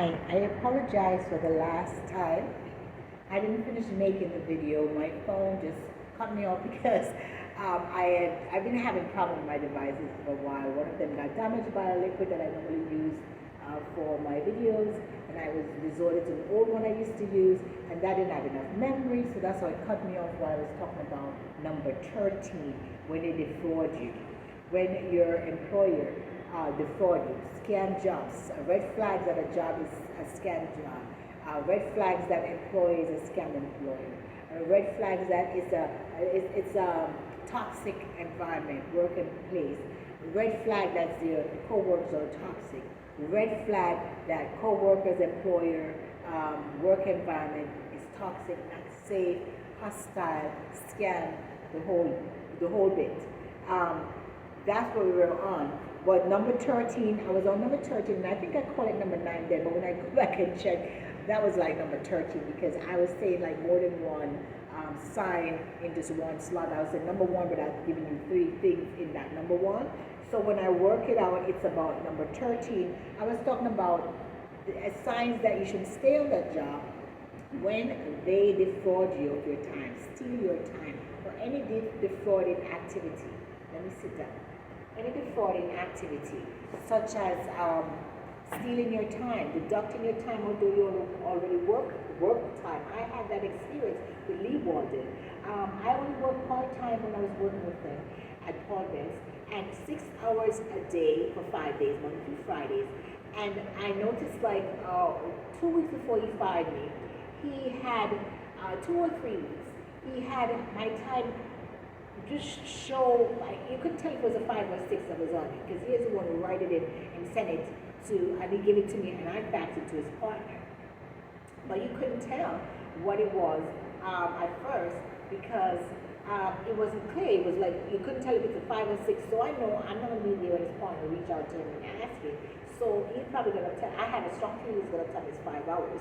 Hi, I apologize for the last time. I didn't finish making the video. My phone just cut me off because I've been having problems with my devices for a while. One of them got damaged by a liquid that I normally use for my videos, and I was resorted to an old one I used to use, and that didn't have enough memory, so that's why it cut me off while I was talking about number 13, when they defraud you, when your employer defraud you, scam jobs, red flags that a job is a scam job, red flags that employee is a scam employer, red flags that it's a toxic environment, working place, red flag that your co-workers are toxic, red flag that co-workers, employer, work environment is toxic, not safe, hostile, scam, the whole bit. That's what we were on. But number 13, I was on number 13, and I think I call it number 9 then, but when I go back and check, that was like number 13 because I was saying like more than one sign in just one slot. I was saying number 1, but I've given you 3 things in that number 1. So when I work it out, it's about number 13. I was talking about signs that you should stay on that job when they defraud you of your time, steal your time, or any defrauding activity. Let me sit down. Any defrauding activity, such as stealing your time, deducting your time, although you already work time. I had that experience with Lee Walden. I only worked part-time when I was working with him at Paul Best, and 6 hours a day for 5 days, Monday through Fridays. And I noticed like 2 weeks before he fired me, he had 2 or 3 weeks, he had my time just show, like, you couldn't tell if it was a 5 or 6 that was on it, because he is the one who wrote it in and sent it to, and he gave it to me, and I faxed it to his partner. But you couldn't tell what it was at first, because it wasn't clear. It was like, you couldn't tell if it's a 5 or 6, so I know I'm not going to be there when his partner reach out to him and ask him. So he's probably going to tell, I had a strong feeling he was going to tell me it's 5 hours.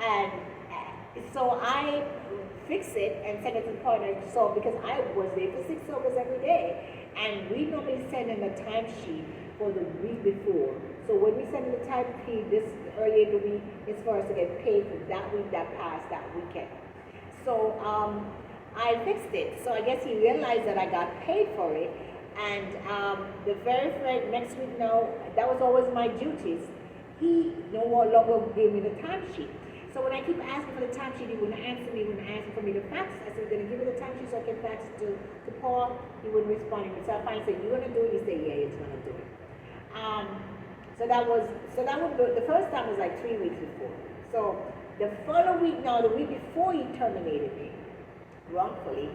And so I fix it and send it to the partner. So because I was there for 6 hours every day, and we normally send in a timesheet for the week before. So when we send in the timesheet this early in the week, it's for us to get paid for that week that passed, that weekend. So I fixed it. So I guess he realized that I got paid for it, and the very next week now, that was always my duties. He no longer gave me the timesheet. So when I keep asking for the timesheet, he wouldn't answer me, he wouldn't answer for me to fax. I said, "You're going to give me the timesheet so I can fax it to Paul?" He wouldn't respond to me. So I finally said, "You're going to do it?" He said, "Yeah, he's going to do it." So that was the first time was like 3 weeks before. So the following week, now the week before he terminated me wrongfully,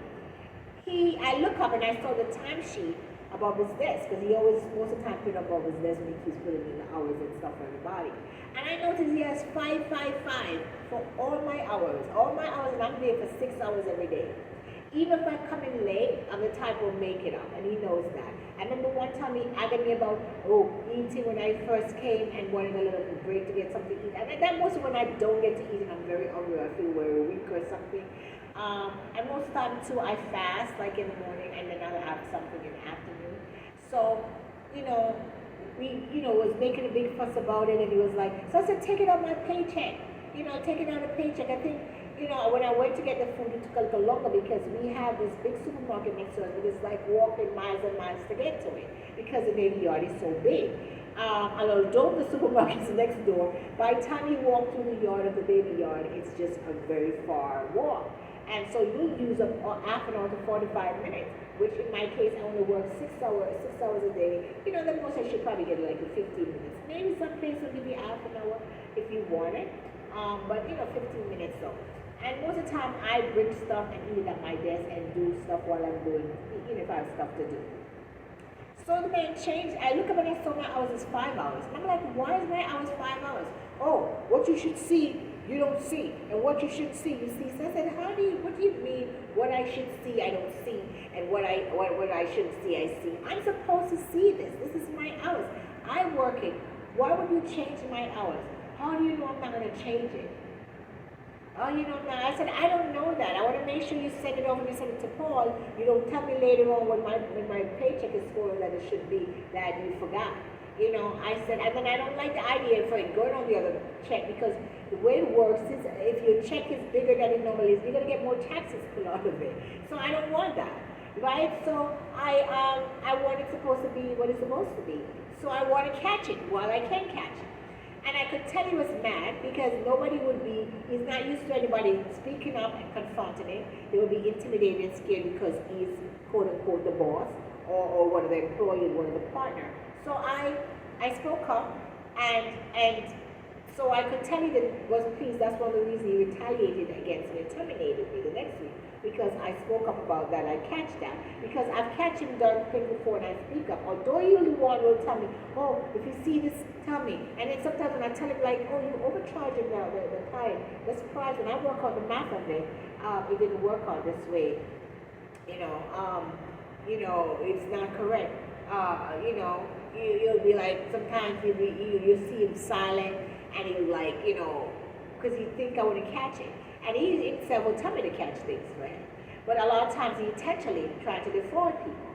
I look up and I saw the timesheet above his desk, because he always, most of the time, put it above his desk when he keeps putting in the hours and stuff for everybody. And I noticed he has 555 for all my hours, and I'm there for 6 hours every day. Even if I come in late, I'm the type who will make it up, and he knows that. I remember one time he asked me about, eating when I first came and wanted a little break to get something to eat. And that mostly when I don't get to eat and I'm very hungry, I feel very weak or something. And most of the time too, I fast, like in the morning, and then I'll have something in the afternoon. So, we, was making a big fuss about it, and he was like, so I said, take it out my paycheck. Take it out of the paycheck. I think, when I went to get the food, it took a little longer because we have this big supermarket next to us, but it's like walking miles and miles to get to it because the baby yard is so big. And although the supermarket is next door, by the time you walk through the yard of the baby yard, it's just a very far walk. And so you'll use up half an hour to 45 minutes, which in my case, I only work 6 hours a day. The most I should probably get like 15 minutes. Maybe some place will give you half an hour if you want it, but 15 minutes though. And most of the time, I bring stuff and eat it at my desk and do stuff while I'm doing, if I have stuff to do. So the man changed. I look up and I saw my hours is 5 hours. And I'm like, why is my hours 5 hours? Oh, what you should see, you don't see. And what you should see, you see. So I said, what do you mean what I should see, I don't see? And what I shouldn't see, I see. I'm supposed to see this. This is my hours. I'm working. Why would you change my hours? How do you know I'm not going to change it? Oh, I said, I don't know that. I want to make sure you send it over and you send it to Paul. You don't tell me later on when my paycheck is full that it should be that you forgot. I said, and then I don't like the idea for it going on the other check, because the way it works is if your check is bigger than it normally is, you're gonna get more taxes pulled out of it. So I don't want that, right? So I want it supposed to be what it's supposed to be. So I want to catch it while I can catch it. And I could tell he was mad because he's not used to anybody speaking up and confronting him. They would be intimidated and scared because he's quote unquote the boss, or one of the employees, one of the partner. So I spoke up, and so I could tell he that wasn't pleased. That's one of the reasons he retaliated against me and terminated me the next week, because I spoke up about that. I catch that because I've catch him done things before, and I speak up. Although you the one will tell me, oh, if you see this, tell me. And then sometimes when I tell him like, oh, you overcharging now the time. That's surprised when I work out the math of it. It didn't work out this way. It's not correct. You'll be like, sometimes you see him silent, and he'll like, because he think I want to catch it. And he himself will tell me to catch things for him. But a lot of times he intentionally trying to defraud people.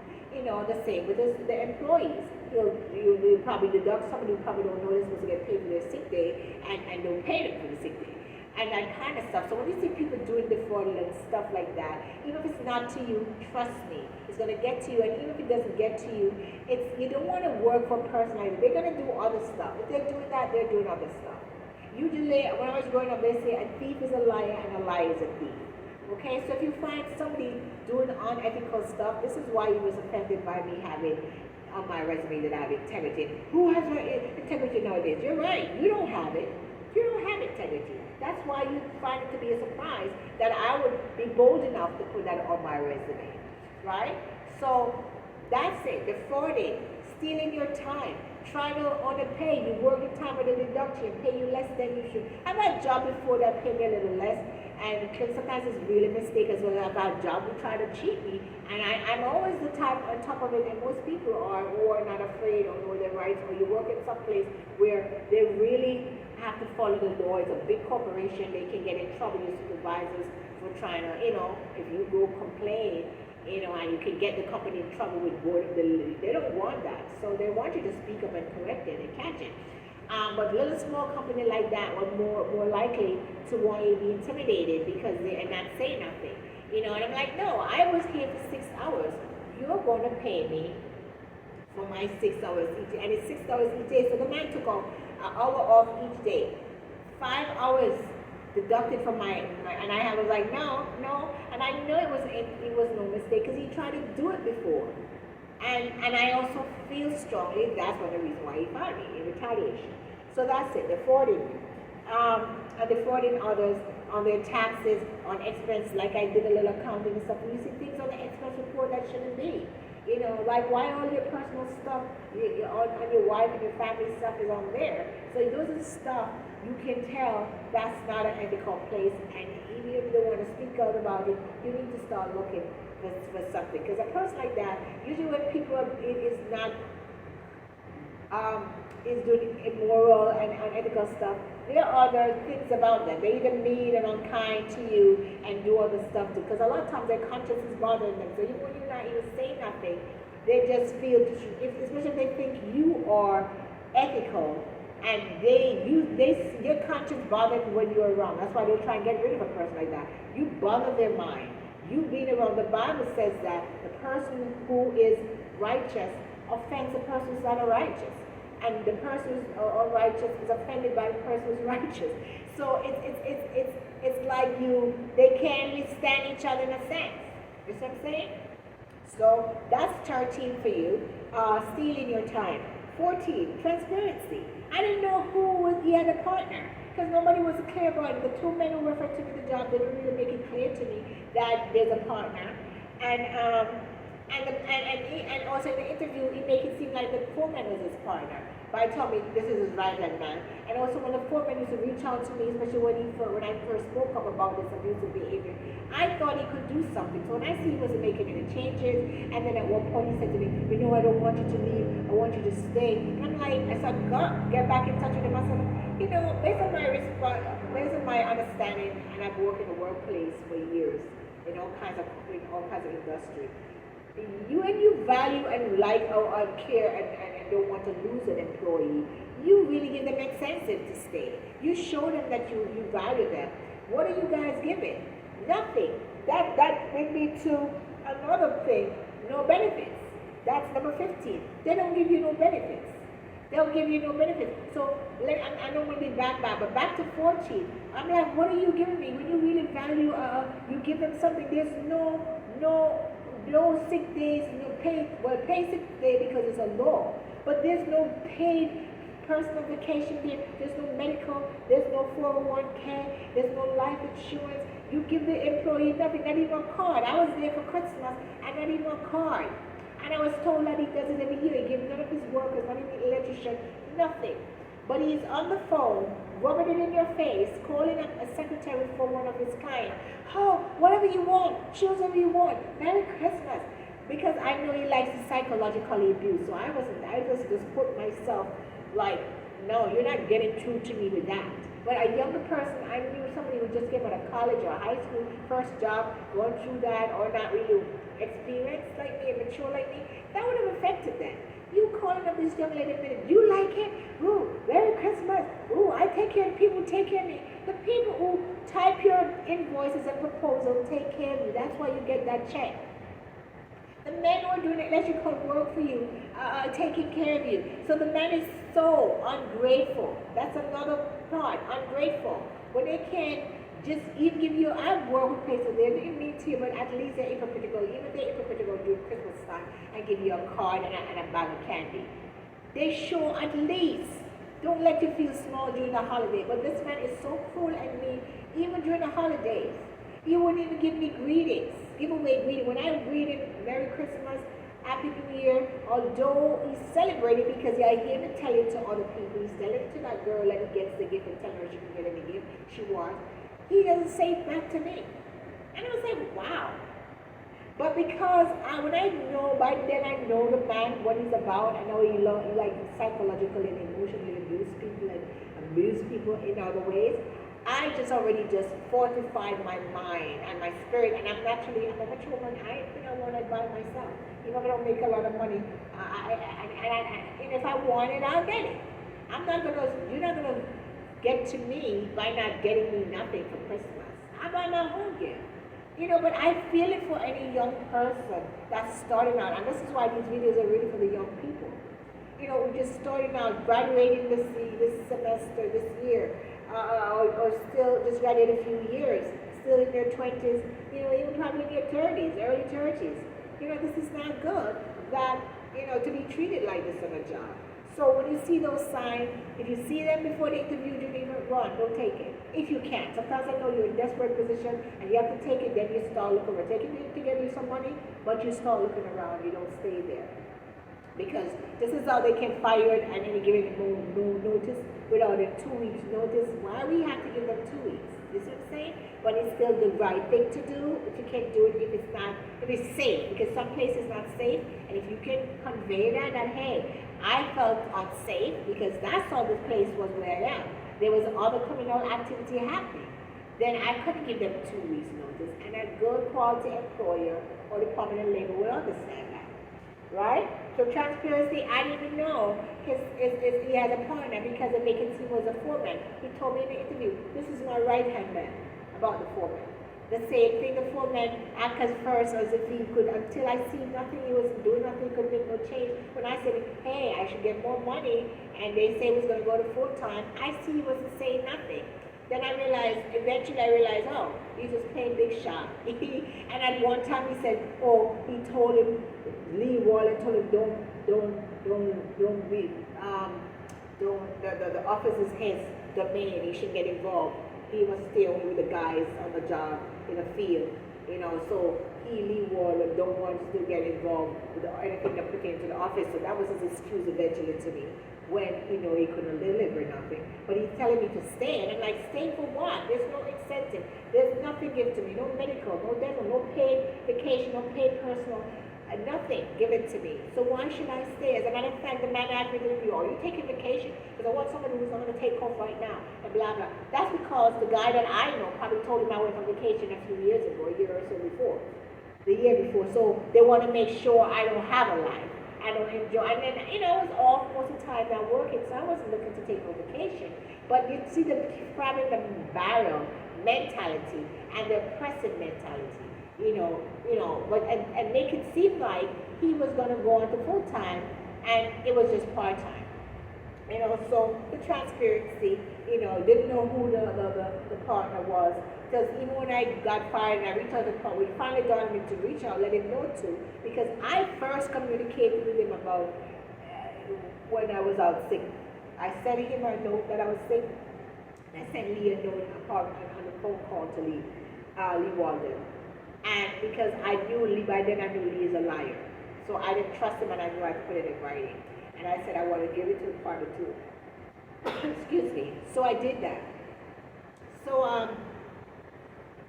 The same with the employees. You'll probably deduct somebody who probably don't know they're supposed to get paid for their sick day, and don't pay them for the sick day. And that kind of stuff. So when you see people doing defrauding and stuff like that, even if it's not to you, trust me, it's going to get to you. And even if it doesn't get to you, you don't want to work for a person like that. They're going to do other stuff. If they're doing that, they're doing other stuff. Usually, when I was growing up, they say a thief is a liar and a liar is a thief. Okay, so if you find somebody doing unethical stuff, this is why he was offended by me having on my resume that I have integrity. Who has integrity nowadays? You're right, you don't have it. You don't have integrity. That's why you find it to be a surprise that I would be bold enough to put that on my resume, right? So that's it. Defrauding, stealing your time, trying to underpay. You work your time with a deduction, pay you less than you should. I've had a job before that paid me a little less, and because sometimes it's really a mistake as well. I've had a job who try to cheat me, and I'm always the type on top of it, and most people are, or not afraid or know their rights, or you work in some place where they really have to follow the law. It's a big corporation. They can get in trouble, your supervisors, for trying to, if you go complain, and you can get the company in trouble with board of the, they don't want that. So they want you to speak up and correct it and catch it. But little small company like that were more likely to want you to be intimidated because they're not saying nothing. And I'm like, no, I was here for 6 hours. You're going to pay me for my 6 hours each day. And it's 6 hours each day. So the man took off an hour off each day. 5 hours deducted from my and I was like, no. And I know it was no mistake because he tried to do it before. And I also feel strongly that's one of the reasons why he fired me in retaliation. So that's it, defrauding. Defrauding others on their taxes, on expense, like I did a little accounting and stuff. And you see things on the expense report that shouldn't be. Like why all your personal stuff on your wife and your family stuff is on there. So those are stuff you can tell that's not an ethical place. And even if you don't want to speak out about it, you need to start looking for something. Because a person like that, usually when people is not is doing immoral and unethical stuff, there are other things about them. They either mean and unkind to you and do other stuff too. Because a lot of times their conscience is bothering them. So even when you're not even saying nothing, they just feel, especially if they think you are ethical and your conscience bothers them when you're wrong. That's why they'll try and get rid of a person like that. You bother their mind. You being around, the Bible says that the person who is righteous offends the person who's not righteous. And the person who's unrighteous is offended by the person who's righteous. So it's like they can't withstand each other in a sense. You see what I'm saying? So that's 13 for you. Stealing your time. 14, transparency. I didn't know he had a partner because nobody was clear about it. The two men who referred to me the job, they didn't really make it clear to me that there's a partner. And also in the interview, he made it seem like the foreman was his partner. But I told me this is his right-hand man. And also when the foreman used to reach out to me, especially when I first spoke up about this abusive behavior, I thought he could do something. So when I see he wasn't making any changes, and then at one point he said to me, I don't want you to leave, I want you to stay. And I'm like, I said, God, get back in touch with him. I said, based on my understanding, and I've worked in the workplace for years, in all kinds of industry. when you value and like or care and don't want to lose an employee, you really give them incentive to stay. You show them that you value them. What are you guys giving? Nothing. That brings me to another thing. No benefits. That's number 15. They don't give you no benefits. They'll give you no benefits. So I don't want to be back, but back to 14. I'm like, what are you giving me? When you really value, you give them something. There's no sick days, no paid. Well, paid sick day because it's a law, but there's no paid personal vacation day. There's no medical. There's no 401k. There's no life insurance. You give the employee nothing, not even a card. I was there for Christmas and not even a card. And I was told that he does it every year. He gives none of his workers, not even the electrician, nothing. But he's on the phone, rubbing it in your face, calling up a secretary for one of his clients. Oh, whatever you want, choose whatever you want. Merry Christmas. Because I know he likes to psychologically abuse. So I just put myself like, no, you're not getting through to me with that. But a younger person, I knew somebody who just came out of college or high school, first job, going through that, or not really experienced like me, mature like me, that would have affected them. You calling up this young lady, you like it? Ooh, Merry Christmas. Ooh, I take care of people who take care of me. The people who type your invoices and proposals take care of you. That's why you get that check. The men who are doing electrical work for you are taking care of you. So the man is so ungrateful. That's another part, ungrateful. When they can't just even give you, I've worked with places, they didn't mean to you, but at least they're hypocritical. Even they're hypocritical during Christmas time and give you a card and a bag of candy. They show at least, don't let you feel small during the holiday. But this man is so cruel and mean, even during the holidays. He wouldn't even give me greetings, give away greetings. When I greeted Merry Christmas, Happy New Year, although he's celebrating because I hear him tell it to other people. He's telling it to that girl and he gets the gift and telling her she can get any gift she wants. He doesn't say it back to me. And I was like, wow. But because when I know, by then I know the man, what he's about. I know he like psychologically and emotionally abuse people and abuse people in other ways. I just already just fortified my mind and my spirit, and I'm a mature woman. I think I want it by myself. Even if I don't make a lot of money, and if I want it, I'll get it. You're not gonna get to me by not getting me nothing for Christmas. I buy my own gift. But I feel it for any young person that's starting out, and this is why these videos are really for the young people. We're just starting out, graduating this semester, this year. Or still just graduated a few years, still in their 20s, even probably in their 30s, early 30s. This is not good that, to be treated like this on a job. So when you see those signs, if you see them before the interview, you even run, don't take it. If you can. Sometimes I know you're in a desperate position and you have to take it, then you start looking around. Take it to get you some money, but you start looking around, you don't stay there. Because this is how they can fire it and then giving them no notice without a 2 weeks notice. Why we have to give them 2 weeks? You see what I'm saying? But it's still the right thing to do if you can't do it, if it's safe. Because some places not safe, and if you can convey that hey, I felt unsafe because that's how this place was where I am. There was other criminal activity happening. Then I couldn't give them 2 weeks notice, and a good quality employer or Department of Labor will understand that. Right? So transparency, I didn't even know he had a partner because the vacancy was a foreman. He told me in the interview, this is my right-hand man about the foreman. The same thing, the foreman acted as first as if he could, until I see nothing, he wasn't doing nothing, could make no change. When I said, hey, I should get more money, and they say he was going to go to full-time, I see he wasn't saying nothing. Then eventually I realized, oh, he's just playing big shot. And at one time he said, he told him, Lee Waller told him, the office is his domain, he shouldn't get involved. He must stay only with the guys on the job in the field, so Lee Waller, don't want to get involved with anything that pertains to the office. So that was his excuse eventually to me. When he couldn't deliver nothing. But he's telling me to stay. And I'm like, stay for what? There's no incentive. There's nothing given to me. No medical, no dental, no paid vacation, no paid personal, nothing given to me. So why should I stay? As a matter of fact, the man asked me to interview, are you taking vacation? Because I want somebody who's not going to take off right now. And blah, blah. That's because the guy that I know probably told him I went on vacation a few years ago, a year or so before. the year before. So they want to make sure I don't have a life. I don't enjoy. And then, I was off most of the time not working, so I wasn't looking to take no vacation. But you see the problem, the barrel mentality and the oppressive mentality, but and make it seem like he was going to go on to full time, and it was just part time. So the transparency, didn't know who the partner was. Because even when I got fired and I reached out to the partner, we finally got me to reach out, let him know too. Because I first communicated with him about when I was out sick. I sent him a note that I was sick. And I sent Lee a note on a phone call to Lee Walden. And because I knew Lee, by then I knew Lee is a liar. So I didn't trust him, and I knew I could put it in writing. And I said I want to give it to the partner too. Excuse me. So I did that. So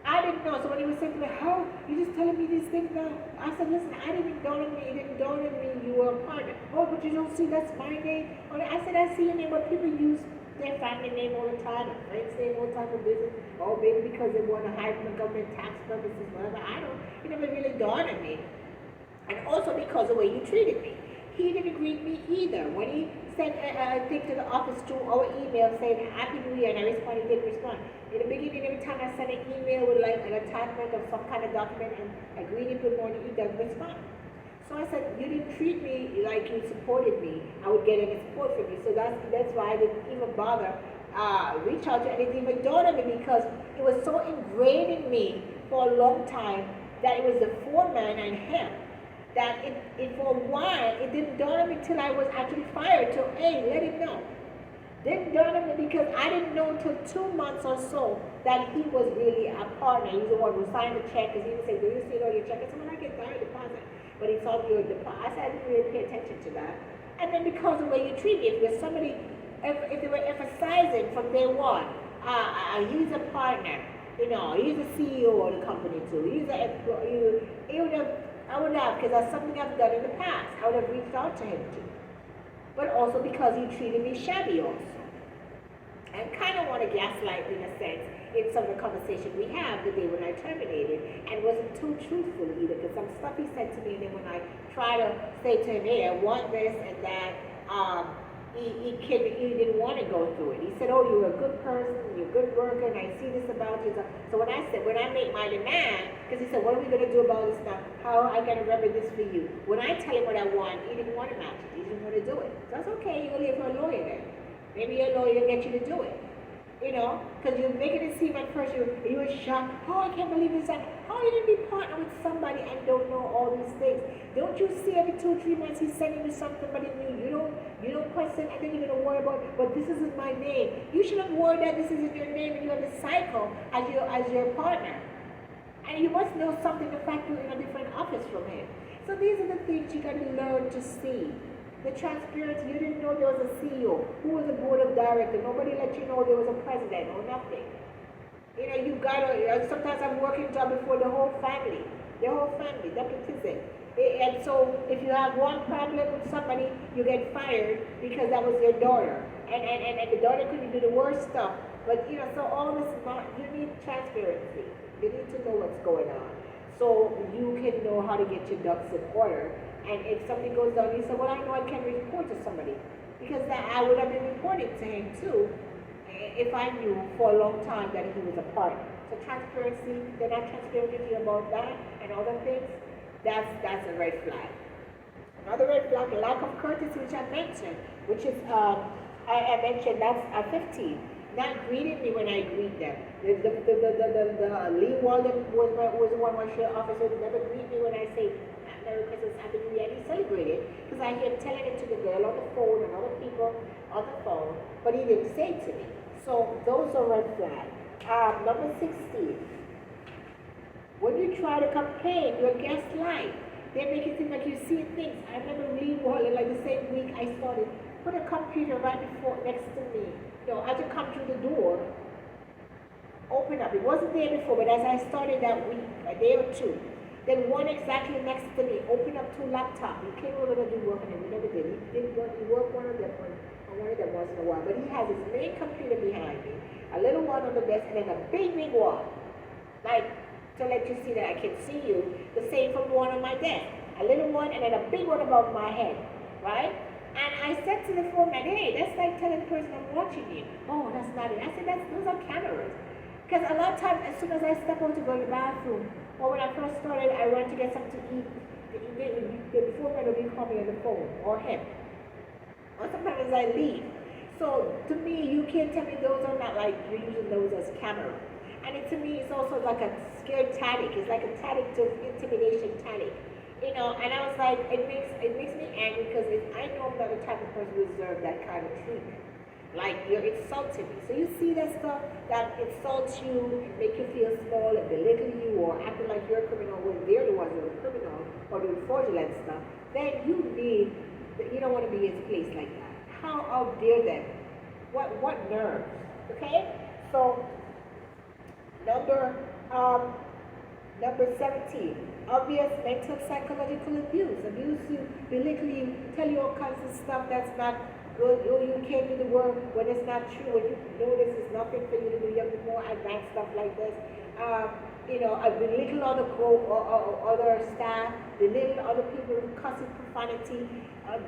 I didn't know. So when he was saying to me, "How you just telling me these things now?" I said, "Listen, I didn't dawn on me. It didn't dawn on me you were a partner." "Oh, but you don't see that's my name." I said, "I see your name, but people use their family name all the time, and friends name all the time for business. Oh, maybe because they want to hide from the government tax purposes, whatever. I don't. It never really dawned on me." And also because of the way you treated me. He didn't greet me either. When he sent a thing to the office to our email saying Happy New Year, and I responded, he didn't respond. In the beginning, every time I sent an email with like an attachment of some kind of document and a greeting good morning, he doesn't respond. So I said, you didn't treat me like you supported me. I would get any support from you. So that's why I didn't even bother reach out to anything but dawned on me, because it was so ingrained in me for a long time that it was the foreman and him. That it for a while, it didn't dawn on me until I was actually fired. So, hey, let him know. Didn't dawn on me because I didn't know until 2 months or so that he was really a partner. He's the one who signed the check, because he would say, "Do you see all your check?" I said, "When I get direct deposit." But he saw your deposit. I said, I didn't really pay attention to that. And then because of the way you treat me, if there's somebody, if they were emphasizing from day one, he's a partner, he's the CEO of the company too, he's an employee, I would have, because that's something I've done in the past. I would have reached out to him too. But also because he treated me shabby also. And kind of want to gaslight in a sense in some of the conversation we had the day when I terminated, and wasn't too truthful either, because some stuff he said to me, and then when I try to say to him, "Hey, I want this and that," he didn't want to go through it. He said, "Oh, you're a good person, you're a good worker, and I see this about you." So when I make my demand, because he said, "What are we going to do about this now? How am I going to remember this for you?" When I tell him what I want, he didn't want to match it. He didn't want to do it. So that's okay. You're going to leave for a lawyer then. Maybe your lawyer will get you to do it. Because you're making it seem at first you were shocked. "Oh, I can't believe this. How are you going to be partner with somebody and don't know all these things? Don't you see every 2 or 3 months he's sending you somebody new? You don't question, and then you're going to worry about, but this isn't my name. You shouldn't worry that this isn't your name and you're the cycle as your partner. And you must know something, the fact you're in a different office from him." So these are the things you got to learn to see. The transparency, you didn't know there was a CEO, who was a board of directors, nobody let you know there was a president or nothing. You gotta, sometimes I'm working job before the whole family, nepotism. And so if you have one problem with somebody, you get fired because that was your daughter. And the daughter couldn't do the worst stuff. But so all this, you need transparency. You need to know what's going on. So you can know how to get your ducks in order. And if something goes down, you say, "Well, I know I can report to somebody." Because I would have been reporting to him too if I knew for a long time that he was a partner. So transparency, they're not transparent with you about that and other things, that's a red flag. Another red flag, lack of courtesy, which I mentioned, which is, I mentioned that's a 15. Not greeting me when I greet them. The Lee Walden was the one who share officer, never greet me when I say Merry Christmas, Happy New Year, and he celebrated, because I hear him telling it to the girl on the phone and other people on the phone, but he didn't say it to me. So those are red flags. Number 16. When you try to complain, your guest lie. They make it seem like you see things. I remember Lee Walden, like the same week I started, put a computer right next to me. As you come through the door, open up. It wasn't there before, but as I started that week, a day or two, then one exactly next to me, open up 2 laptops. He came over to do work on it. We never did. He worked one of them once in a while. But he has his main computer behind me, a little one on the desk, and then a big one. Like to let you see that I can see you. The same for one on my desk. A little one and then a big one above my head, right? And I said to the foreman, hey, that's like telling the person I'm watching you. Oh, that's not it. I said, those are cameras. Because a lot of times, as soon as I step out to go to the bathroom, or when I first started, I went to get something to eat, the foreman will be calling me on the phone, or him. Or sometimes I leave. So to me, you can't tell me those are not like you're using those as camera. And to me, it's also like a scared tactic. It's like a tactic to intimidation tactic. You know, and I was like, it makes me angry because I know I'm not the type of person who deserves that kind of treatment. Like, you're insulting me. So you see that stuff that insults you, make you feel small and belittle you, or acting like you're a criminal when they're the ones that are criminal or doing fraudulent stuff, then you don't want to be in a place like that. How dare them? What nerves? Okay? So number 17, obvious mental psychological abuse. Abuse you, belittle you, tell you all kinds of stuff that's not good. Oh, you can't do the work when it's not true. When you know this is nothing for you to do, you have to do more advanced stuff like this. I belittle other staff, belittle other people with cussing profanity.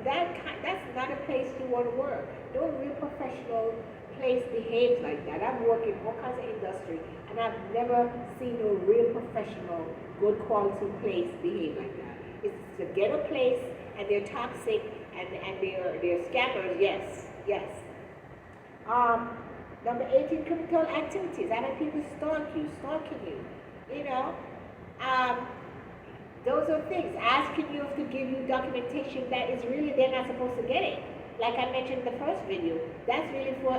That's not a place you want to work. No real professional place behaves like that. I've worked in all kinds of industry, and I've never seen a real professional, good quality place behave like that. It's a ghetto place, and they're toxic, and they're scammers. Yes. Number 18, criminal activities. Having people stalking you. You know, those are things. Asking you to give you documentation that is really they're not supposed to get it. Like I mentioned in the first video, that's really for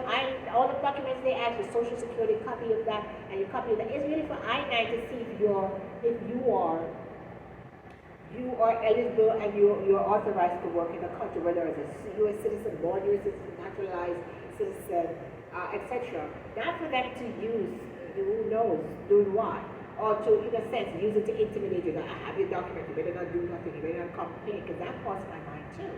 all the documents they ask, your social security copy of that and your copy of that. It's really for I-9 to see if you are eligible and you're authorized to work in the country, whether as a U.S. citizen, born U.S. citizen, naturalized citizen, etc. Not for them to use, who knows, doing what, or to, in a sense, use it to intimidate you. I have your document, you better not do nothing, you better not complain, because that crossed my mind too.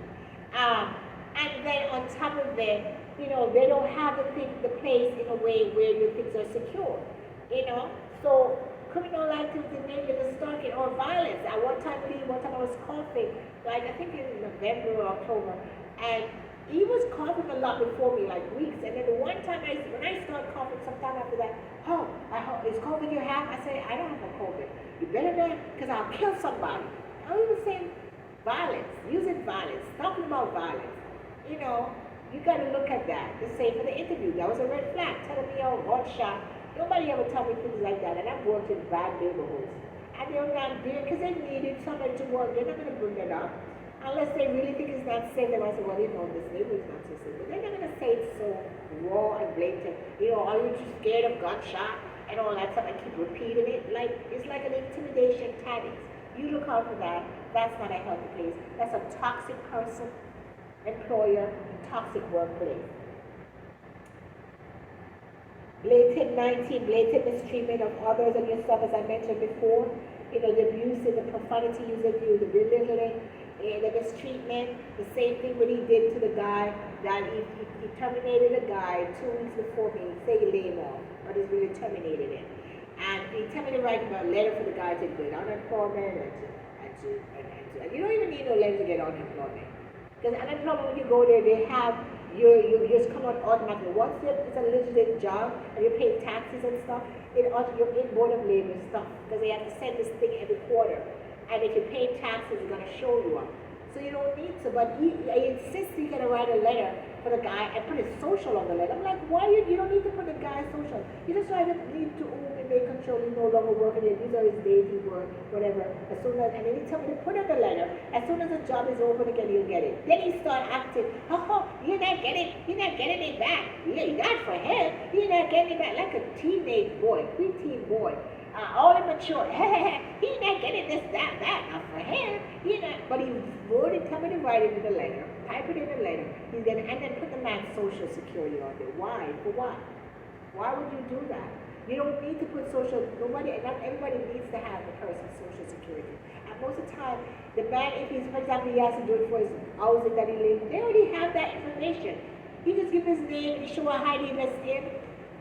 And then on top of that, they don't have the place in a way where your things are secure, So criminal activity, maybe the stalking or violence. At one time I was coughing, like I think in November or October, and he was coughing a lot before me, like weeks. And then the one time when I started coughing, sometime after that, is COVID you have? I said, I don't have no COVID. You better not, because I'll kill somebody. I was saying violence, using violence, talking about violence. You got to look at that. The same for the interview. That was a red flag. Telling me, one shot. Nobody ever tell me things like that. And I've worked in bad neighborhoods. And they're not there because they needed somebody to work. They're not going to bring that up. Unless they really think it's not safe. They might say, well, this neighborhood's not so safe. But they're not going to say it so raw and blatant. Are you just scared of gunshot and all that stuff and keep repeating it? It's like an intimidation tactic. You look out for that. That's not a healthy place. That's a toxic person, employer, toxic workplace. Blatant mistreatment of others and yourself, as I mentioned before. The abuse, the profanity using you, the belittling, the mistreatment. The same thing what he did to the guy that he terminated a guy 2 weeks before me. Say he laid him off, but he's really terminated him. And he told me to write a letter for the guy to get unemployment and you don't even need no letter to get unemployment. Because unemployment, when you go there, they have you just come out automatically. Once it's a legitimate job and you pay taxes and stuff, you're in Board of Labor stuff because they have to send this thing every quarter. And if you pay taxes, it's going to show you up. So you don't need to. But I insist he's going to write a letter for the guy and put his social on the letter. I'm like, why you don't need to put the guy's social? You just write need to own and make control. He's no longer working there. These are his days he work, whatever. And then he tell me to put up the letter. As soon as the job is open again, you'll get it. Then he start acting, you're not getting it back. Yeah, not for him. You're not getting it back. Like a teenage boy, preteen boy. All immature. He's not getting this, that, not for him. But he wrote it, tell me to write it in the letter, type it in the letter. And then put the man's social security on there. Why? For what? Why would you do that? You don't need to put not everybody needs to have the person's social security. And most of the time, the man, if for example, he has to do it for his housing that he lives, they already have that information. He just give his name and show how he invests in.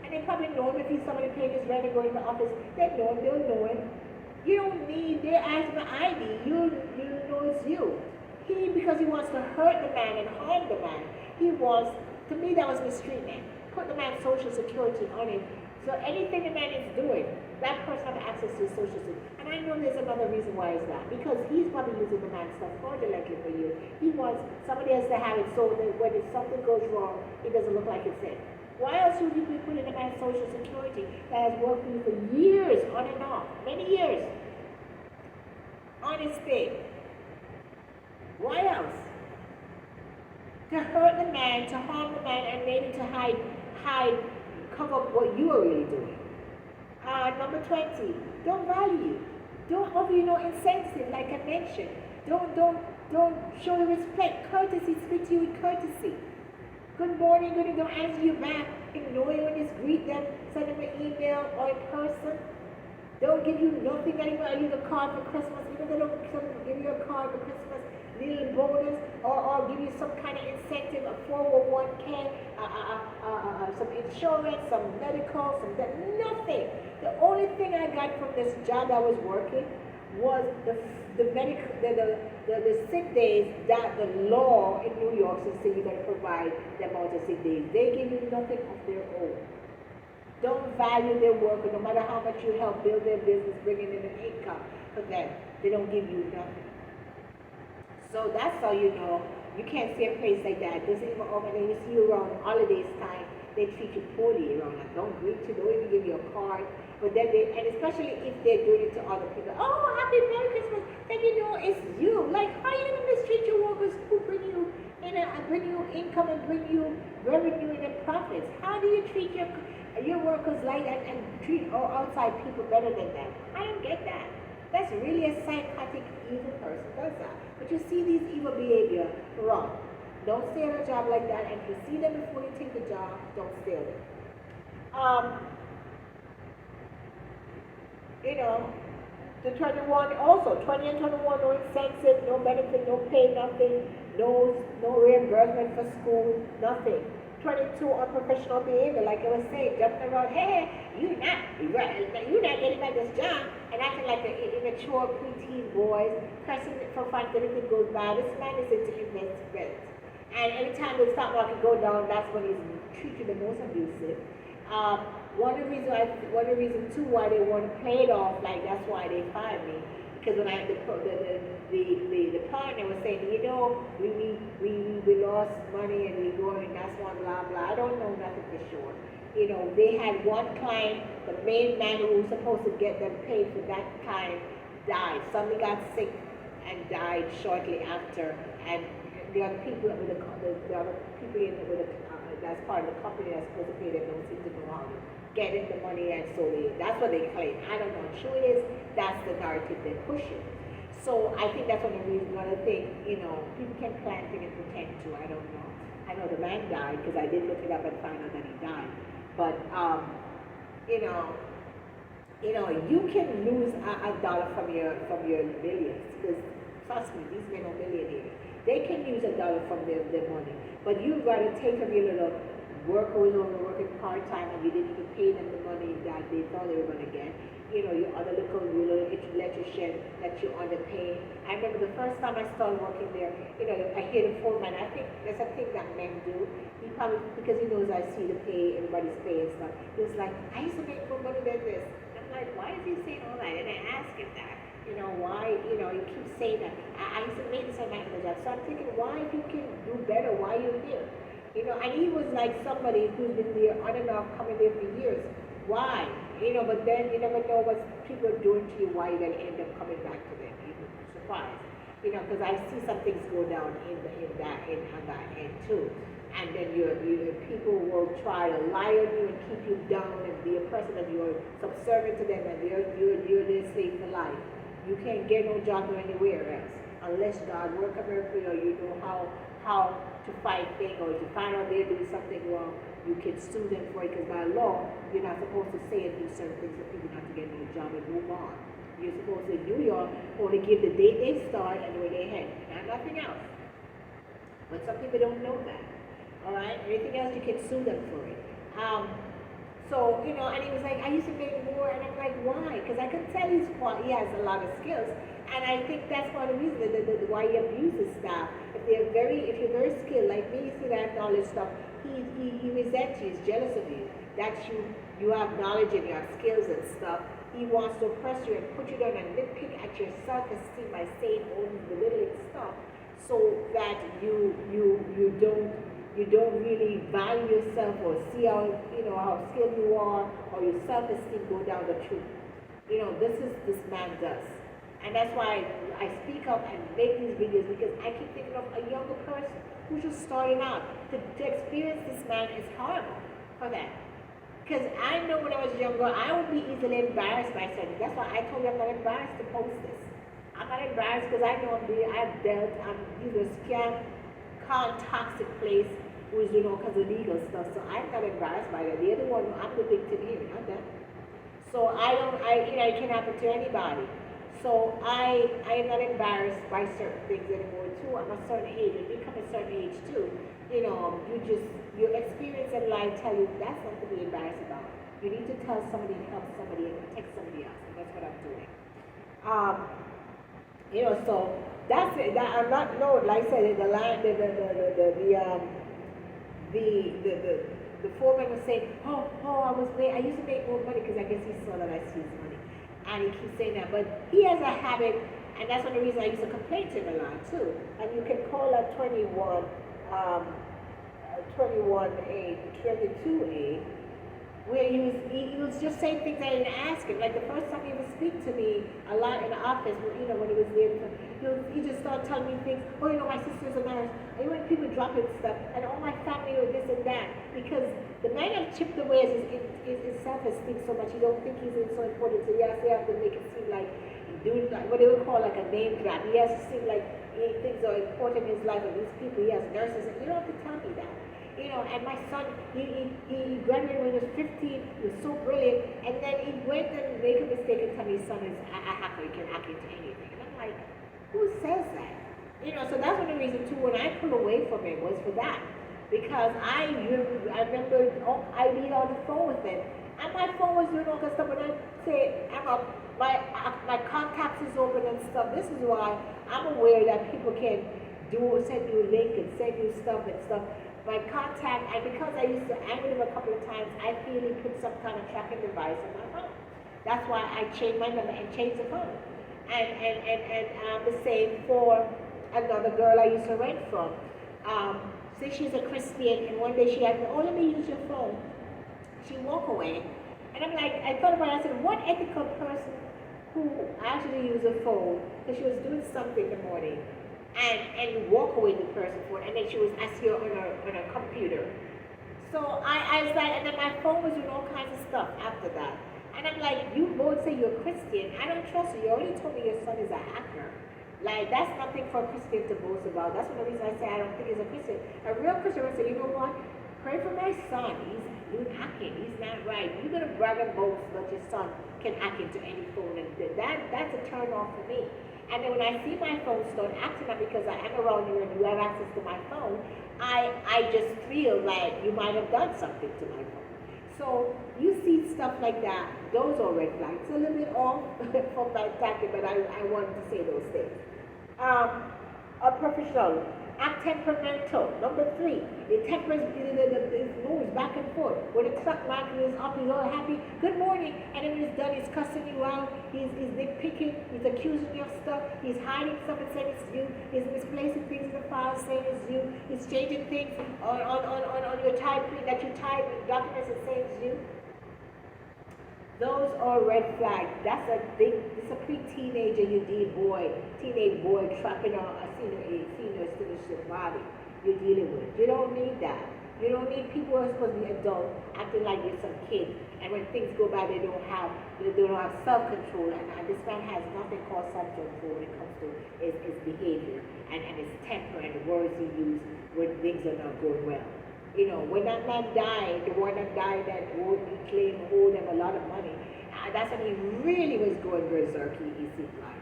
And And they probably know him if he's somebody paying his rent and going to the office. They know him, they'll know him. You don't need their asking for ID. You know it's you. Because he wants to hurt the man and harm the man, to me that was mistreatment. Put the man's social security on him. So anything the man is doing, that person has access to his social security. And I know there's another reason why it's that. Because he's probably using the man's stuff fraudulently for you. He wants somebody else to have it so that when something goes wrong, it doesn't look like it's him. Why else would you be putting a man's social security that has worked for you for years, on and off, many years, on his thing? Why else? To hurt the man, to harm the man, and maybe to cover up what you are really doing. Number 20, don't value. Don't offer you no incentive, like I mentioned. Don't show you respect, courtesy, speak to you with courtesy. Good morning, good, don't answer you back. Ignore you and just greet them, send them an email or in person. Don't give you nothing anymore. I leave a card for Christmas. Even they don't give you a card for Christmas, little bonus, or give you some kind of incentive, a 401k, some insurance, some medical, some that, nothing. The only thing I got from this job I was working was the sick days that the law in New York says you got to provide the amount of sick days. They give you nothing of their own. Don't value their work, no matter how much you help build their business, bringing in an income for them. They don't give you nothing. So that's how you know you can't see a place like that. Doesn't even when you see you around holidays time, they treat you poorly around that. Don't greet you, don't even give you a card. But then and especially if they're doing it to other people. Oh, happy Merry Christmas. Then you know it's you. Like, how you gonna mistreat your workers who bring you income and bring you revenue and profits? How do you treat your workers like that and treat outside people better than them? I don't get that. That's really a psychotic, evil person does that. But you see these evil behavior, wrong. Don't stay on a job like that, and if you see them before you take the job, don't stay there. The 21 also, 20 and 21, no incentive, no benefit, no pay, nothing, no reimbursement for school, nothing. 22, unprofessional behavior, like I was saying, jumping around, hey, you're not getting back this job, and acting like the immature preteen boys, cursing for fun, everything goes by. This man is into investment. And every time the stock market go down, that's when he's treated the most abusive. One of the reasons too why they want to play it off, like that's why they fired me. Because when the partner was saying, we lost money and we going, that's one blah blah. I don't know nothing for sure. They had one client, the main man who was supposed to get them paid for that time died. Somebody got sick and died shortly after, and the other people that's part of the company that's supposed to pay them don't seem to know how to get in the money, and so that's what they claim. I don't know what true it is. That's the narrative they're pushing. So I think that's one of the reasons. Another thing, people can plan things and pretend to. I don't know. I know the man died because I did look it up and find out that he died. But you can lose a dollar from your millions, because trust me, these men are millionaires. They can use a dollar from their money, but you've got to take from your little worker who's only working part-time and you didn't even pay them the money that they thought they were going to get. Your other little let you underpay. I remember the first time I started working there, I hear the foreman. I think that's a thing that men do. He probably, because he knows I see the pay, everybody's pay and stuff. He was like, I used to make more money than this. I'm like, why is he saying all that? And I asked him that. Why, you keep saying that. I used to make this amount of job. So I'm thinking, why, if you can do better, why are you here? And he was like somebody who's been there on and off, coming there for years. Why? But then you never know what people are doing to you, why you're going to end up coming back to them. You're surprised. Because I see some things go down on that end too. And then people will try to lie on you and keep you down and be a person that you're subservient to them and you're their slave for life. You can't get no job anywhere else unless God work a miracle or you know how to fight things, or if you find out they're doing something wrong, you can sue them for it, because by law, you're not supposed to say and do certain things for people not to get no job and move on. You're supposed to, in New York, only give the date they start and where they head, and nothing else. But some people don't know that. All right? Anything else, you can sue them for it. So, and he was like, I used to make more, and I'm like, why? Because I could tell he has a lot of skills, and I think that's one of the reasons why he abuses staff. If you're very skilled, like me, you see that knowledge stuff, he resents you, he's jealous of you, that you have knowledge and you have skills and stuff. He wants to oppress you and put you down and nitpick at your self-esteem by saying all these belittling stuff, so that you don't really value yourself or see how skilled you are, or your self-esteem go down the tube. This man does. And that's why I speak up and make these videos, because I keep thinking of a younger person who's just starting out. To experience this man is horrible for them. Because I know when I was younger, I would be easily embarrassed by something. That's why I told you I'm not embarrassed to post this. I'm not embarrassed because I know these are scam, toxic place because of legal stuff. So I'm not embarrassed by that. The other one, I'm the victim here, not them. So it can happen to anybody. So I am not embarrassed by certain things anymore too. I'm a certain age, and you become a certain age too. Your experience in life tell you that's something to be embarrassed about. You need to tell somebody and help somebody and protect somebody else, and that's what I'm doing. So that's it. I'm not like I said, the foreman was saying, I used to make more money, because I guess he saw that I seized money, and he keeps saying that. But he has a habit, and that's one of the reasons I used to complain to him a lot too. And you can call that 22A, where he was just saying things I didn't ask him. Like the first time he would speak to me a lot in the office, when he was there, he just started telling me things. My sister's a nurse. And when people dropping stuff, and all my family or this and that, because the man have chipped away his self-esteem so much, he don't think he's so important. So yes, they have to make it seem like doing like what they would call like a name grab. He has to seem like things are important in his life, and these people, he has nurses, and you don't have to tell me that. And my son, he graduated when he was 15, he was so brilliant, and then he went and made a mistake and told me his son is a hacker, he can hack into anything. And I'm like, who says that? So that's one of the reasons too, when I pulled away from him, was for that. Because I remember I'd be on the phone with him, and my phone was doing all that stuff. When I say my contacts is open and stuff, this is why I'm aware that people can send you a link and send you stuff and stuff. My contact, and because I used to anger him a couple of times, I feel he put some kind of tracking device on my phone. That's why I changed my number and changed the phone. And the same for another girl I used to rent from. Say she's a Christian, and one day she asked me, let me use your phone. She walked away, and I'm like, I thought about it, I said, what ethical person who actually used a phone, because she was doing something in the morning, and walk away the person for it, and then she was asking her on her computer. So I was like, and then my phone was doing all kinds of stuff after that. And I'm like, you both say you're a Christian. I don't trust you. You already told me your son is a hacker. Like, that's nothing for a Christian to boast about. That's one of the reasons I say I don't think he's a Christian. A real Christian would say, you know what? Pray for my son. He's doing hacking. He's not right. You're going to brag and boast that your son can hack into any phone. And that's a turn off for me. And then when I see my phone start acting up because I am around you and you have access to my phone, I just feel like you might have done something to my phone. So you see stuff like that, those are red flags. It's a little bit off from my tactic, but I wanted to say those things. A professional, act temperamental. Number 3, the temper moves back and forth. When the clock marker is up, he's all happy. Good morning. And then when it's done, he's cussing you out. He's nitpicking. He's accusing you of stuff. He's hiding stuff and saying it's you. He's misplacing things in the file saying it's you. He's changing things on your type that you type in documents and saying it's you. Those are red flags. That's a pre-teenager, teenage boy trapping on a senior citizen body you're dealing with. You don't need that. You don't need people who are supposed to be adults acting like you're some kid. And when things go bad, they don't have self-control. And this man has nothing called self-control when it comes to his behavior and his temper and the words he uses when things are not going well. When that man died, the one that died that owed him a lot of money, that's when he really was going berserk, he seemed like.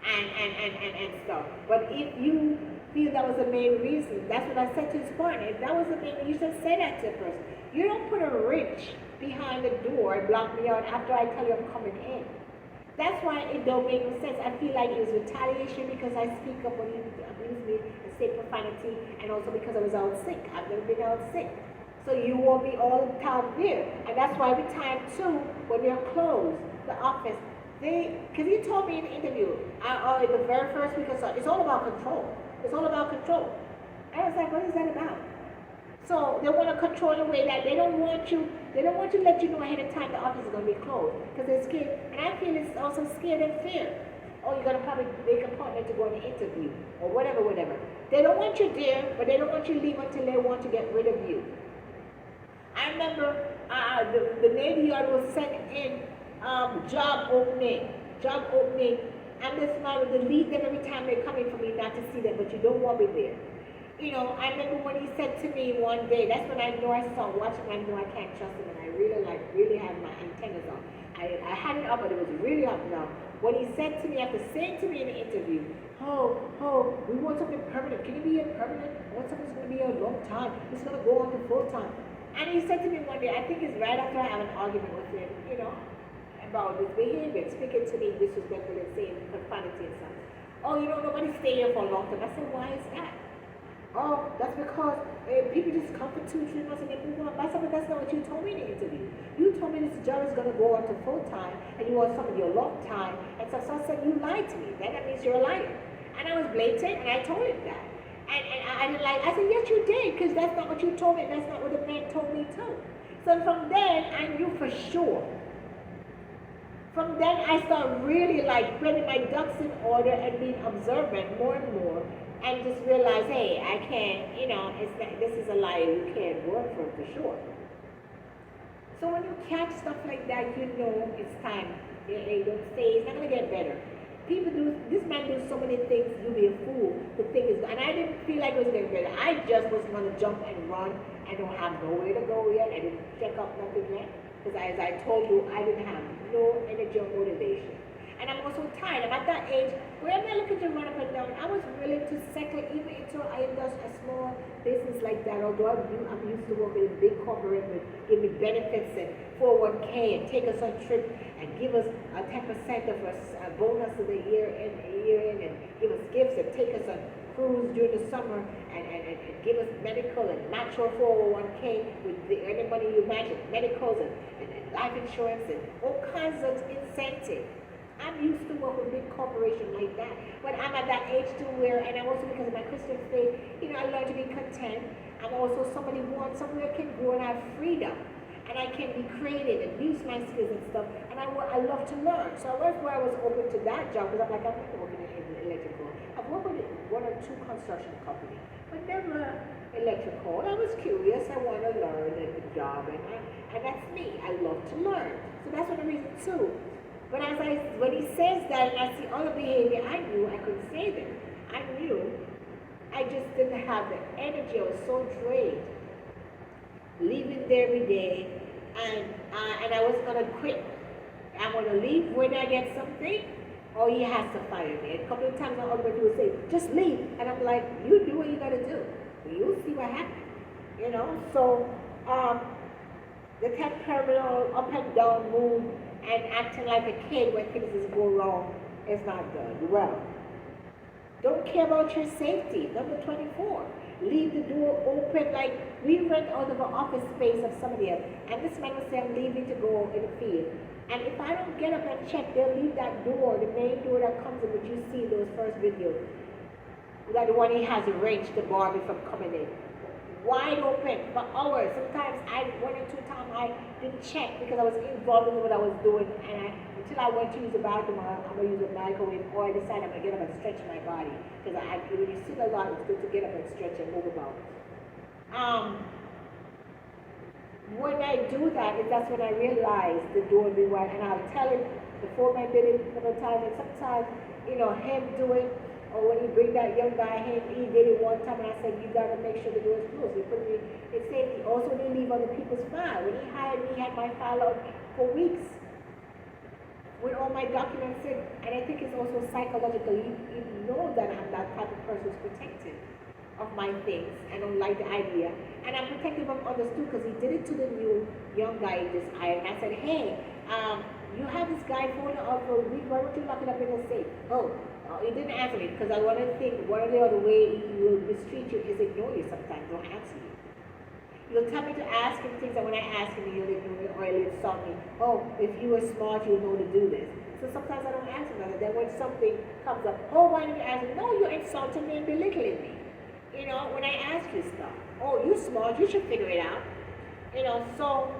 And stuff. But if you feel that was the main reason, that's what I said to his partner. If that was the main reason, you should say that to a person. You don't put a wrench behind the door and block me out after I tell you I'm coming in. That's why it don't make no sense. I feel like it was retaliation because I speak up when he abused me and say profanity, and also because I was out sick. I've never been out sick. So you want me all the time there. And that's why every time too, when they're closed, the office, because he told me in the interview, the very first week or so, it's all about control. It's all about control. And I was like, what is that about? So they want to control the way that they don't want to let you know ahead of time the office is going to be closed because they're scared. And I feel it's also scared and fear. Oh, you're going to probably make an appointment to go on an interview or whatever. They don't want you there, but they don't want you to leave until they want to get rid of you. I remember the Navy Yard was sending in job opening, and this man would delete them every time they come in for me not to see them, but you don't want me there. You know, I remember when he said to me one day, that's when I know I started watching, I know I can't trust him, and I really had my antennas on. I had it up, but it was really up now. When he said to me, after saying to me in the interview, we want something permanent. Can it be a permanent? We want something that's going to be a long time. It's going to go on to full time. And he said to me one day, I think it's right after I have an argument with him, you know, about his behavior, speaking to me disrespectfully and saying profanity and stuff. Oh, you know, nobody stay here for a long time. I said, why is that? Oh, that's because people just come for 2-3 months and they move on. But I said, but that's not what you told me in the interview. You told me this job is going to go on to full time and you want somebody a long time. And so I said, you lied to me. Then that means you're a liar. And I was blatant and I told him that. And I didn't like, I said, yes, you did, because that's not what you told me. That's not what the man told me too. So from then, I knew for sure. From then, I started really like putting my ducks in order and being observant more and more. And just realize, hey, I can't, you know, this is a lie. You can't work for sure. So when you catch stuff like that, you know it's time. You don't stay. It's not going to get better. People do, this man does so many things, you'll be a fool. The thing is, and I didn't feel like it was getting better. I just was going to jump and run. I don't have nowhere to go yet. I didn't check up nothing yet. Because as I told you, I didn't have no energy or motivation. And I'm also tired. I'm at that age where I'm not looking to run up and down. I was willing to settle even into a small business like that. Although I'm used to working in big corporate with give me benefits and 401k and take us on trip and give us a 10% of a bonus of the year in and give us gifts and take us on cruise during the summer and give us medical and match our 401k with any money you imagine, medicals and life insurance and all kinds of incentives. I'm used to work with big corporations like that, but I'm at that age too where, and I'm also because of my Christian faith, you know, I learned to be content. I'm also somebody who wants somewhere I can grow and have freedom, and I can be creative and use my skills and stuff, and I love to learn. So I where I was open to that job, because I'm like, I'm not working in electrical. I've worked with 1 or 2 construction companies, but never electrical. And I was curious, I want to learn the job, and that's me. I love to learn. So that's one of the reasons too. But when he says that and I see other behavior, I knew I couldn't stay there. I knew. I just didn't have the energy. I was so drained. Leaving there every day, and I wasn't going to quit. I'm going to leave when I get something, or he has to fire me. A couple of times my husband would say, just leave. And I'm like, you do what you got to do. You'll see what happens. You know, so the tech terminal, up and down move, and acting like a kid when things just go wrong is not good. Well, don't care about your safety. Number 24, leave the door open. Like we rent out of an office space of somebody else, and this man will say, I'm leaving to go in the field. And if I don't get up and check, they'll leave that door, the main door that comes in, which you see in those first videos, that the one he has arranged the Barbie from coming in. Wide open for hours. Sometimes 1 or 2 times I didn't check because I was involved in what I was doing, and until I went to use the bathroom, I'm going to use a microwave, or I decided I'm going to get up and stretch my body, because when you sit a lot, it's good to get up and stretch and move about. When I do that, that's when I realize the door will be wide, and I'll tell him before I did it a couple of times, and sometimes, you know, him do it. Or when he bring that young guy in, he did it one time, and I said, you got to make sure the door is closed. He put me in safety. Also, when he leave other people's file. When he hired me, he had my file out for weeks with all my documents in. And I think it's also psychological. You know that I'm that type of person who's protected. of my things. I don't like the idea. And I'm protective of others too because he did it to the new young guy he just hired. And I said, hey, you have this guy phoning up for a week, why don't you lock it up in the safe? Oh, he didn't answer me because I want to think one or the other way he will mistreat you is ignore you sometimes, don't answer you. You'll tell me to ask him things, and when I ask him, he'll ignore me or he'll insult me. Oh, if you were smart, you'll know to do this. So sometimes I don't answer that. Then when something comes up, oh, why didn't you answer? No, you're insulting me and belittling me. You know, when I ask you stuff, oh, you're smart, you should figure it out. You know, so,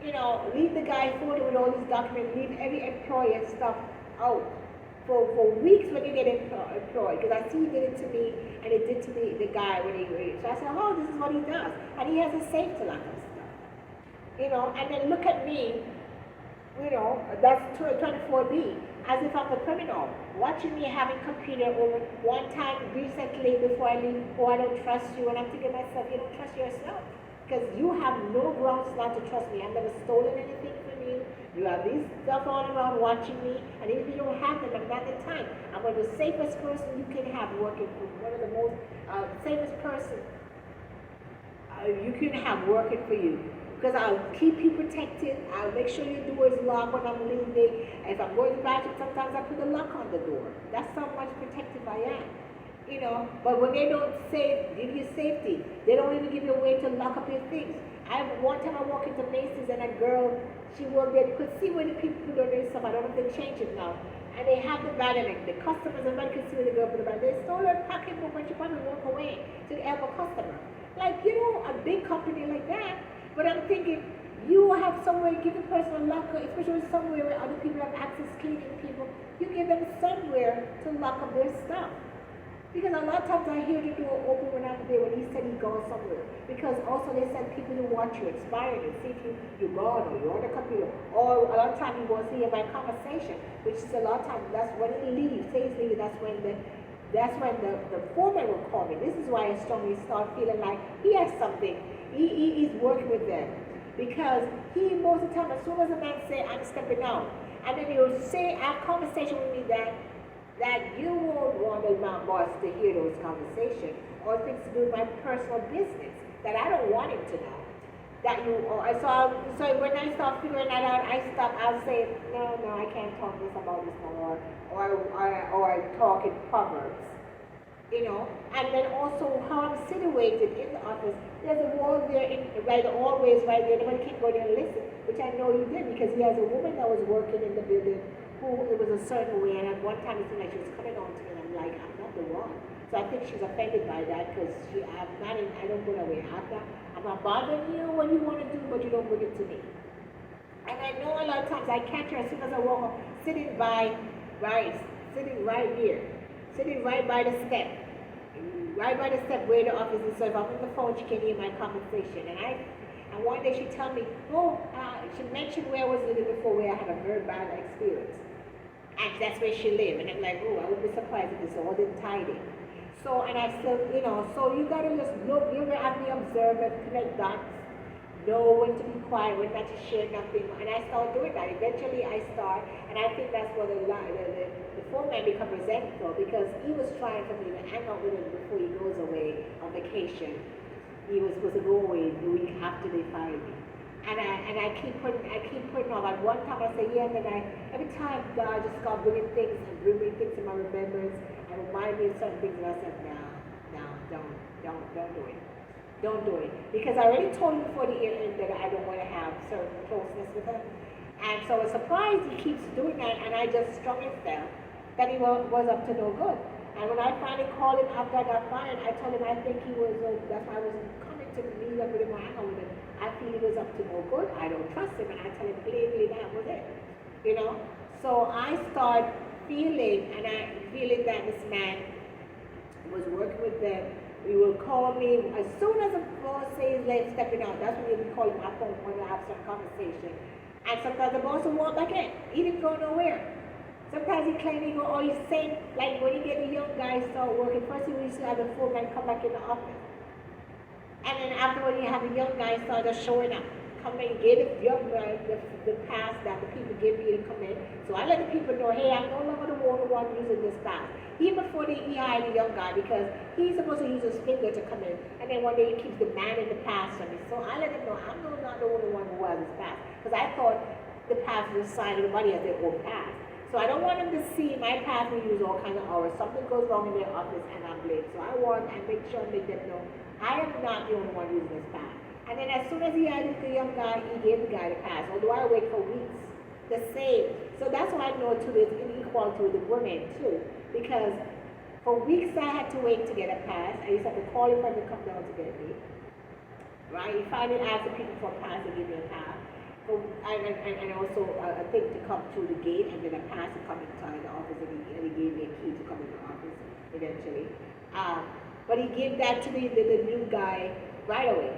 you know, leave the guy forward with all these documents, leave every employer stuff out for weeks when you get employed. Because I see he did it to me, and it did to the guy when he so I said, oh, this is what he does. And he has a safe to lock up stuff. You know, and then look at me, you know, that's 24B, as if I'm a criminal. Watching me having computer over one time recently before I leave, oh, I don't trust you, and I'm thinking to myself, you don't trust yourself. Because you have no grounds not to trust me. I've never stolen anything from you. You have these stuff all around watching me, and if you don't have them, I'm not the time. I'm one of the safest person you can have working for one of the most safest person you can have working for you. Because I'll keep you protected. I'll make sure your door is locked when I'm leaving. If I'm going to the bathroom, sometimes I put a lock on the door. That's how much protective I am. You know, but when they don't give you safety, they don't even give you a way to lock up your things. One time I walked into Macy's and a girl, she worked there, you could see where the people put on their stuff. I don't know if they changed it now. And they have the bag, and the customers, everybody could see where the girl put the bag. They stole her pocketbook when she probably walked away to help a customer. Like, you know, a big company like that. But I'm thinking, you have somewhere, give a person a locker, especially somewhere where other people have access, cleaning people. You give them somewhere to lock up their stuff. Because a lot of times I hear the door open when I'm there when he said he's gone somewhere. Because also they send people to watch you expired and see if you're gone or you're on the computer. Or a lot of times he wants to hear my conversation, which is a lot of times, that's when he leaves, say he's leaving, that's when the foreman will call me. This is why I strongly start feeling like he has something. He's working with them. Because he, most of the time, as soon as a man say, I'm stepping out, and then he'll say, have conversation with me that you won't want my boss to hear those conversations or things to do with my personal business that I don't want him to know. That you, so when I start figuring that out, I'll say, no, I can't talk about this no more, or talk in proverbs, you know. And then also how I'm situated in the office, there's a wall there, always right there, nobody can go there and listen, which I know you did, because he has a woman that was working in the building who it was a certain way, and at one time it seemed like she was coming on to me, and I'm like, I'm not the one. So I think she's offended by that, because I don't go that way. I'm not bothering you what you want to do, but you don't bring it to me. And I know a lot of times I catch her as soon as I walk up, sitting right here, sitting right by the step where the office is. So if I'm on the phone, she can hear my conversation. And one day she tell me, she mentioned where I was living before, where I had a very bad experience. And that's where she lived. And I'm like, I wouldn't be surprised if it's all in tidy. So, and I still, you know, so you gotta just look, you gotta have me observe and connect dots, know when to be quiet, when not to share nothing. And I start doing that. Eventually I start, and I think that's what the foreman become resentful, because he was trying for me to hang out with him before he goes away on vacation. He was supposed to go away the week after they fired me. And I keep putting off. At one time I say, yeah, and then every time God just got bringing things and bringing things to my remembrance and remind me of certain things, and I said, no, don't do it. Don't do it. Because I already told him before the year ended that I don't want to have certain closeness with him. And so I was surprised he keeps doing that, and I just strongly felt that he was up to no good. And when I finally called him after I got fired, I told him I think he was, that's why I wasn't coming to meet up with him or hang out with him. I feel he was up to no good. I don't trust him, and I tell him plainly that was it. You know? So I start feeling that this man was working with them. He will call me as soon as the boss says they're stepping out. That's when he'll be calling my phone when I have some conversation. And sometimes the boss will walk back in. He didn't go nowhere. Sometimes he claims he go, or he's saying, like when you get the young guys start working, first he used to have the foreman come back in the office. And then afterward you have the young guys start showing up. Come and get the young guys, the pass that the people give me to come in. So I let the people know, hey, I'm no longer the one using this pass. Even before he hired the young guy, because he's supposed to use his finger to come in, and then one day he keeps demanding the pass from me. So I let him know I'm not the only one who has this pass, because I thought the pass was assigned to everybody as their own pass. So I don't want them to see my path we use all kinds of hours. Something goes wrong in their office and I'm blamed. So I want and make sure and make them know I am not the only one using this path. And then as soon as he added the young guy, he gave the guy the pass. Although I wait for weeks. The same. So that's why I know too there's inequality with the women too. Because for weeks I had to wait to get a pass. I used to have to call him to come down to get me. Right? He finally asked the people for a pass to give me a pass. And also a thing to come through the gate, and then a pass to come inside the office, and he gave me a key to come in the office eventually. But he gave that to the new guy right away.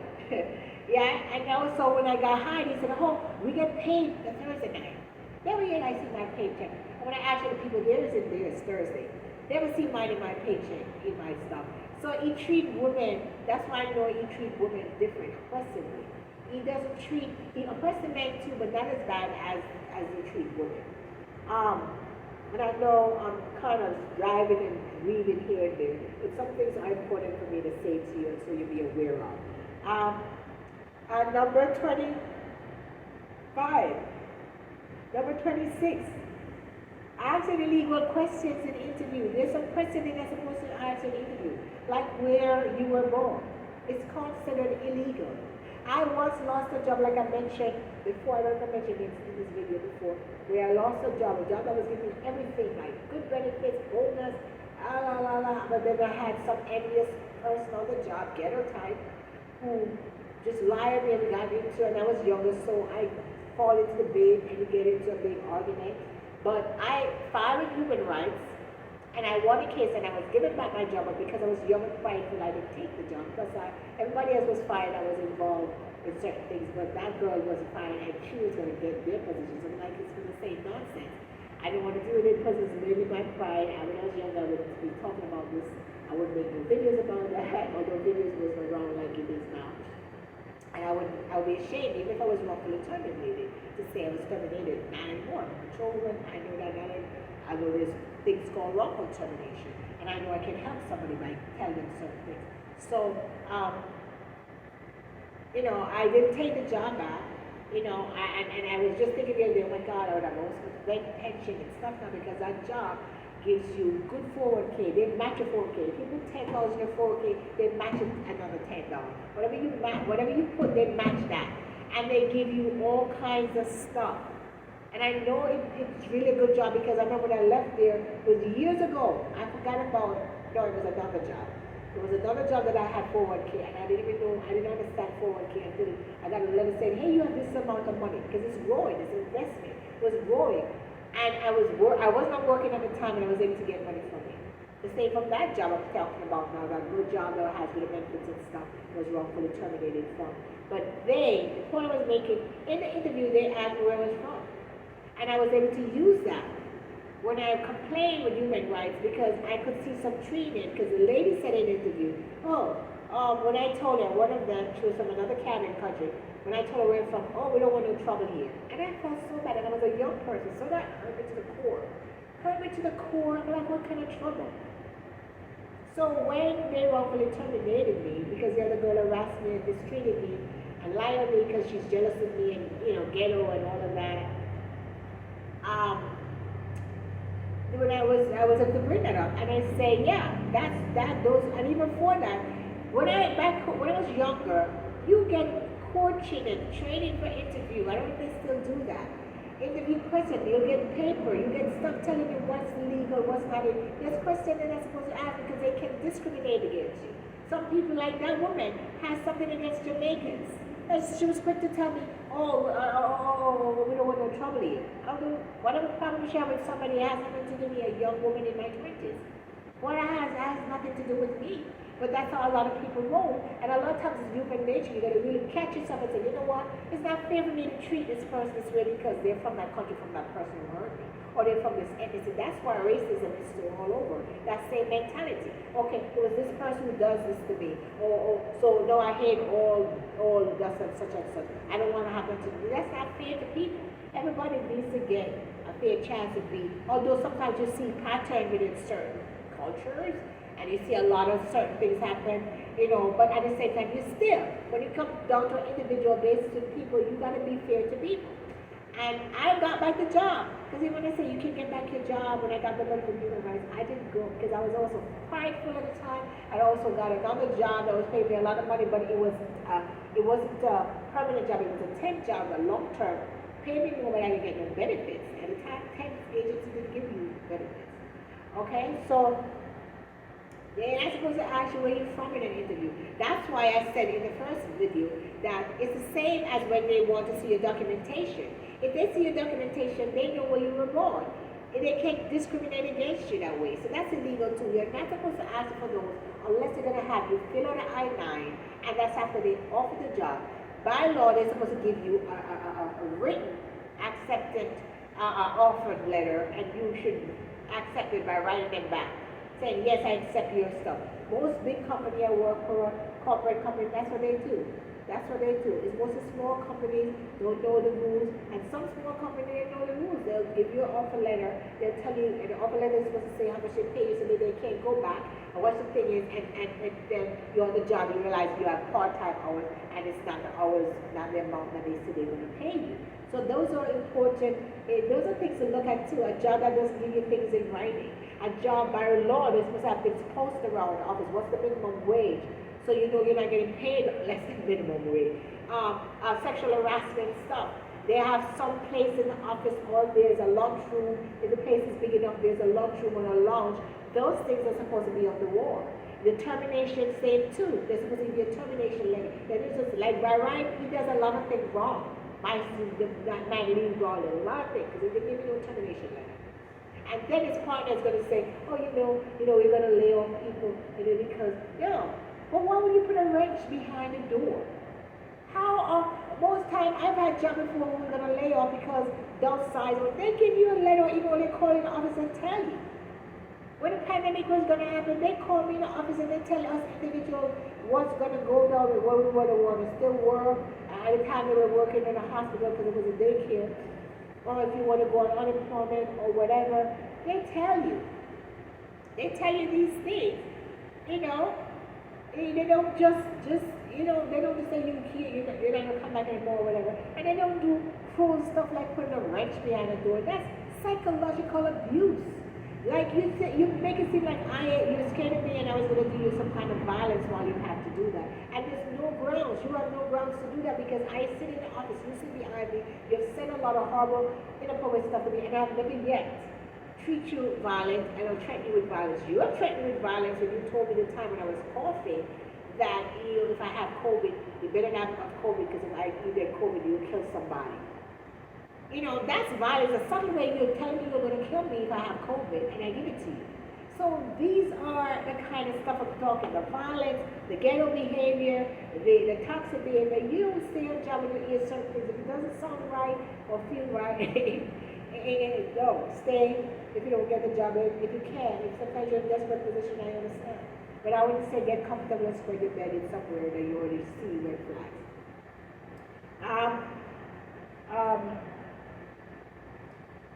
Yeah, and also when I got hired, he said, oh, we get paid the Thursday night. Never yet I see my paycheck. And when I asked the people, there is Thursday. Never see mine in my paycheck, in my stuff. So he treat women, that's why I know he treat women different, aggressively. He doesn't treat, he oppresses men too, but not as bad as he treats women. And I know I'm kind of driving and reading here and there, but some things are important for me to say to you, so you'll be aware of. Number 25, number 26. Answer the legal questions in interview. There's some questions that are supposed to answer in interview, like where you were born. It's considered illegal. I once lost a job, like I mentioned before, I don't mention in this video before, where I lost a job that was giving me everything, like good benefits, bonus, but then I had some envious person on the job, ghetto type, who just lied and got into, and I was younger, so I fall into the bait and you get into a big argument. But I filed human rights, and I won a case, and I was given back my job, but because I was young and prideful, I didn't take the job, because everybody else was fired, I was involved in certain things, but that girl wasn't fired, and she was going to get their positions. I'm like, it's going to say nonsense. I didn't want to do it because it's maybe my pride, and when I was younger, I wouldn't be talking about this. I wouldn't make no videos about that, although videos was around like it is now. And I would be ashamed, even if I was wrongfully terminated, to say I was terminated. Not anymore. I'm a patrolman, I know that I know there's things called wrongful termination, and I know I can help somebody by telling them certain things. So, I didn't take the job back, and I was just thinking the other day, oh my God, I would have also rent pension and stuff now, because that job gives you good 401k. They match your 401k. If you put $10 in your 401k, they match it another $10. Whatever you put, they match that, and they give you all kinds of stuff. And I know it's really a good job, because I remember when I left there, it was years ago. I forgot about, no, it was another job. It was another job that I had 401k, and I didn't understand 401k until I got a letter saying, hey, you have this amount of money, because it's growing, it's an investment. It was growing. And I was not working at the time, and I was able to get money from it. The same from that job I'm talking about now, that good job that I had with the benefits and stuff, was wrongfully terminated from. But the point I was making, in the interview, they asked where I was from. And I was able to use that when I complained with human rights, because I could see some treatment, because the lady said in an interview, when I told her, one of them, she was from another Caribbean country, when I told her where I'm from, we don't want no trouble here. And I felt so bad, and I was a young person, so that hurt me to the core. Hurt me to the core, I'm like, what kind of trouble? So when they wrongfully terminated me, because the other girl harassed me and mistreated me, and lied on me because she's jealous of me, and, ghetto and all of that, when I was able to bring that up, and I say, yeah, and even before that, when I was younger, you get coaching and training for interview. I don't know if they still do that. Interview question, you'll get paper, you get stuff telling you what's legal, what's not. There's questions that they're supposed to ask because they can discriminate against you. Some people, like that woman, has something against Jamaicans. And she was quick to tell me, we don't want no trouble here. Whatever problem she has with somebody has nothing to do with a young woman in my 20s. What it has nothing to do with me. But that's how a lot of people roll. And a lot of times it's human nature. You got to really catch yourself and say, you know what? It's not fair for me to treat this person this way because they're from that country, from that person who hurt me. Or they're from this ethnicity. That's why racism is still all over. That same mentality. Okay, it was this person who does this to me. So no, I hate all such and such. I don't want to happen to me. That's not fair to people. And everybody needs to get a fair chance to be, although sometimes you see pattern within certain cultures, and you see a lot of certain things happen, but at the same time, you still, when it comes down to an individual basis with people, you got to be fair to people. And I got back the job. Because even when I say you can get back your job, when I got the money from human rights, I didn't go because I was also prideful at the time. I also got another job that was paying me a lot of money, but it wasn't a permanent job. It was a temp job, a long term. Pay me more, but I didn't get no benefits. At the time, temp agency didn't give you benefits. Okay, so they're not supposed to ask you where you're from in an interview. That's why I said in the first video that it's the same as when they want to see your documentation. If they see your documentation, they know where you were born. And they can't discriminate against you that way. So that's illegal too. You're not supposed to ask for those unless they're going to have you fill out an I-9, and that's after they offer the job. By law, they're supposed to give you a written acceptance offer letter, and you should accept it by writing them back, saying, yes, I accept your stuff. Most big companies I work for, corporate companies, that's what they do. That's what they do. It's most of small companies don't know the rules, and some small companies they know the rules. They'll give you an offer letter. They'll tell you, and the offer letter is supposed to say how much they pay you, so that they can't go back. And what the thing is, and then you're on the job, you realize you have part-time hours, and it's not the hours, not the amount that they say they're going to pay you. So those are important. Those are things to look at too. A job that doesn't give you things in writing. A job by law, they're supposed to have things posted around the office. What's the minimum wage? So you know you're not getting paid less than minimum wage. Sexual harassment stuff. They have some place in the office, or there's a lunchroom. If the place is big enough, there's a lunchroom or a lounge. Those things are supposed to be on the wall. The termination same too. There's supposed to be a termination letter. That is just like by right, he does a lot of things wrong. My leave wrong a lot of things because they give you no termination letter. And then his partner is going to say, oh, we're going to lay off people, because but why would you put a wrench behind the door? Most time I've had jobs before when we're going to lay off because downside, or they give you a letter, or even when they call in the office and tell you. When the pandemic was going to happen, they call me in the office and they tell us individuals what's going to go down and where we want to still work. At the time they were working in a hospital because it was a daycare, or if you want to go on unemployment or whatever, they tell you. They tell you these things, They don't just they don't just say you're not going to come back anymore or whatever. And they don't do cruel stuff like putting a wrench behind the door. That's psychological abuse. Like you make it seem like you're scared of me and I was going to do you some kind of violence while you have to do that. And there's no grounds. You have no grounds to do that because I sit in the office, you sit behind me, you've said a lot of horrible, inappropriate stuff to me, and I've never yet treat you violent and I'll threaten you with violence. You have threatened me with violence when you told me the time when I was coughing that if I have COVID, you better not have COVID because if you get COVID, you'll kill somebody. That's violence. A subtle way you're telling me you're going to kill me if I have COVID and I give it to you. So these are the kind of stuff I'm talking. The violence, the ghetto behavior, the toxic behavior. You don't stay on job when you hear certain things. If it doesn't sound right or feel right, don't stay if you don't get the job. If you can, if sometimes you're in a desperate position, I understand. But I wouldn't say get comfortable and spread your bed in somewhere that you already see red flags.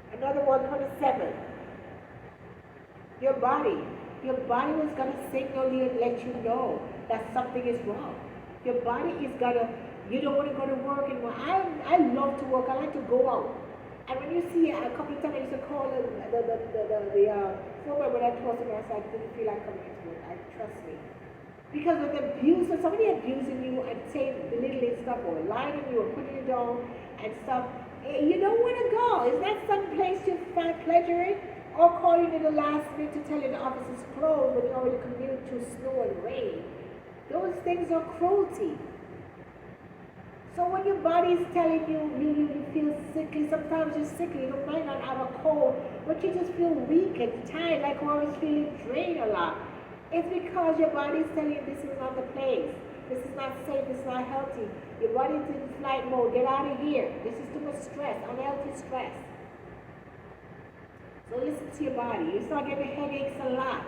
Another 127. Your body is going to signal you and let you know that something is wrong. Your body is going to, you don't want to go to work anymore. I love to work. I like to go out. And when you see a couple of times I used to call the former when I told him, I said, I didn't feel like coming into work. Trust me. Because of the abuse, or somebody abusing you and saying belittling stuff or lying on you or putting you down and stuff, you don't want to go. Is that some place you find pleasure in? Or calling in the last minute to tell you the office is closed when you already commute through snow and rain. Those things are cruelty. So when your body is telling you you feel sickly, sometimes you're sickly, you might not have a cold, but you just feel weak and tired, like you're always feeling drained a lot. It's because your body is telling you this is not the place. This is not safe, this is not healthy. Your body's in flight mode, get out of here. This is too much stress, unhealthy stress. So listen to your body. You start getting headaches a lot.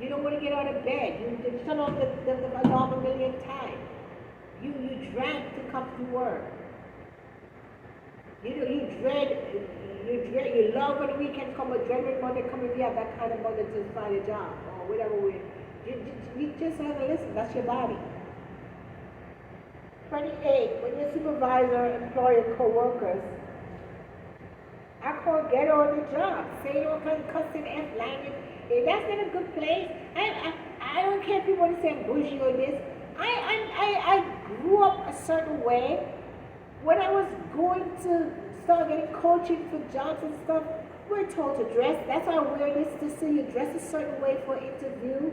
You don't want to get out of bed. You turn on the alarm a million times. You drag to come to work. You know, you love when the weekend come, but dread when Monday come if you have that kind of Monday to find a job or whatever way. You just have to listen. That's your body. 28. When your supervisor, employer, co-workers I call get on the job. Say all kinds of cussing F language. If that's not a good place. I don't care if people want to say I'm bougie or this. I grew up a certain way. When I was going to start getting coaching for jobs and stuff, we're told to dress. That's our awareness to see you dress a certain way for an interview.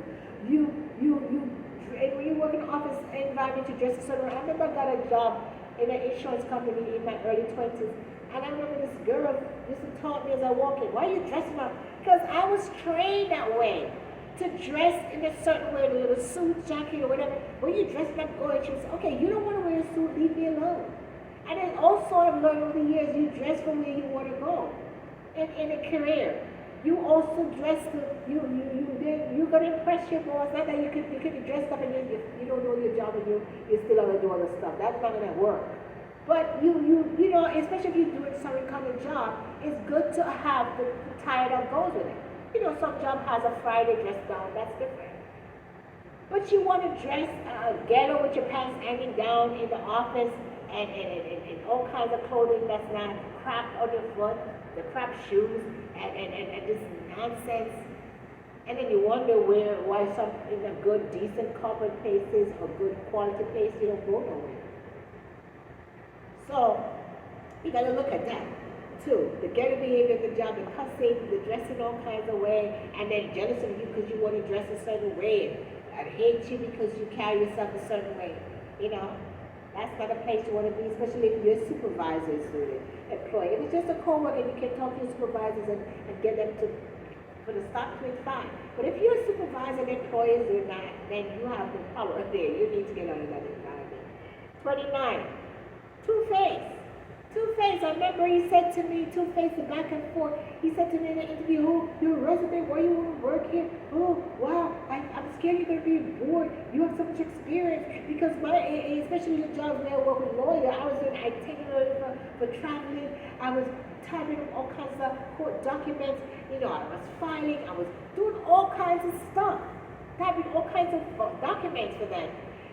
And when you work in an office environment, you dress a certain way. I remember I got a job in an insurance company in my early 20s. And I remember this girl used to taunt me as I walked in, why are you dressing up? Because I was trained that way, to dress in a certain way, a little suit, jacket, or whatever. When you dress up, going, she would say, okay, you don't want to wear a suit, leave me alone. And then also I've learned over the years, you dress for where you want to go. In a career, you also dress to, you're going to impress your boss. Not that you can be dressed up and you don't know your job and you're still going to do other stuff. That's not going to work. But you know, especially if you're doing some kind of job, it's good to have the attire that goes with it. You know, some job has a Friday dress down, that's different. But you want to dress ghetto with your pants hanging down in the office and all kinds of clothing that's not crap on your foot, the crap shoes, and this nonsense. And then you wonder why some in a good, decent corporate places or good quality place you don't go nowhere. So, you got to look at that, too. The ghetto behavior of the job, the cussing, the dressing all kinds of way, and then jealous of you because you want to dress a certain way, and hate you because you carry yourself a certain way. You know, that's not a place you want to be, especially if your supervisor is doing it, employee. If it's just a co-worker, you can talk to your supervisors and get them to put a stop to it, fine. But if you're a supervisor and employees are not, then you have the power there. You need to get out of that environment. 29. Two-Face. Two-Face, I remember he said to me, Two-Face, back and forth, he said to me in an interview, oh, your resume, why you want to work here? Oh, wow, I'm scared you're going to be bored. You have so much experience. Because especially the jobs where I work with lawyer, I was doing itinerary for traveling. I was typing up all kinds of court documents. You know, I was filing. I was doing all kinds of stuff. Typing all kinds of documents for them.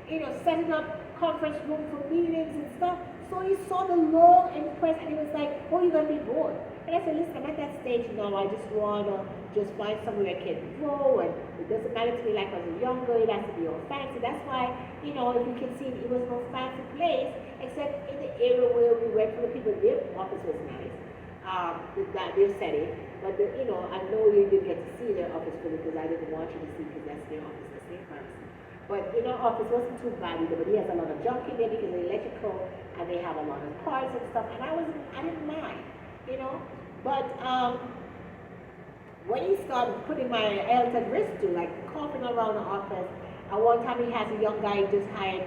You know, setting up conference room for meetings and stuff. So he saw the law and press and he was like, oh, you're going to be bored. And I said, listen, I'm at that stage now. I just want to just find somewhere I can grow. And it doesn't matter to me like I was younger. It has to be all fancy. That's why, you know, if you can see, it was no fancy place, except in the area where we went for the people. Their office was nice, their setting. But, you know, I know you didn't get to see their office fully because I didn't want you to see because that's their office, that's their house. But in our office wasn't too bad either, but he has a lot of junk in there because they're electrical and they have a lot of parts and stuff, and I didn't mind, you know. But when he started putting my health at risk to, like coughing around the office, and one time he has a young guy he just hired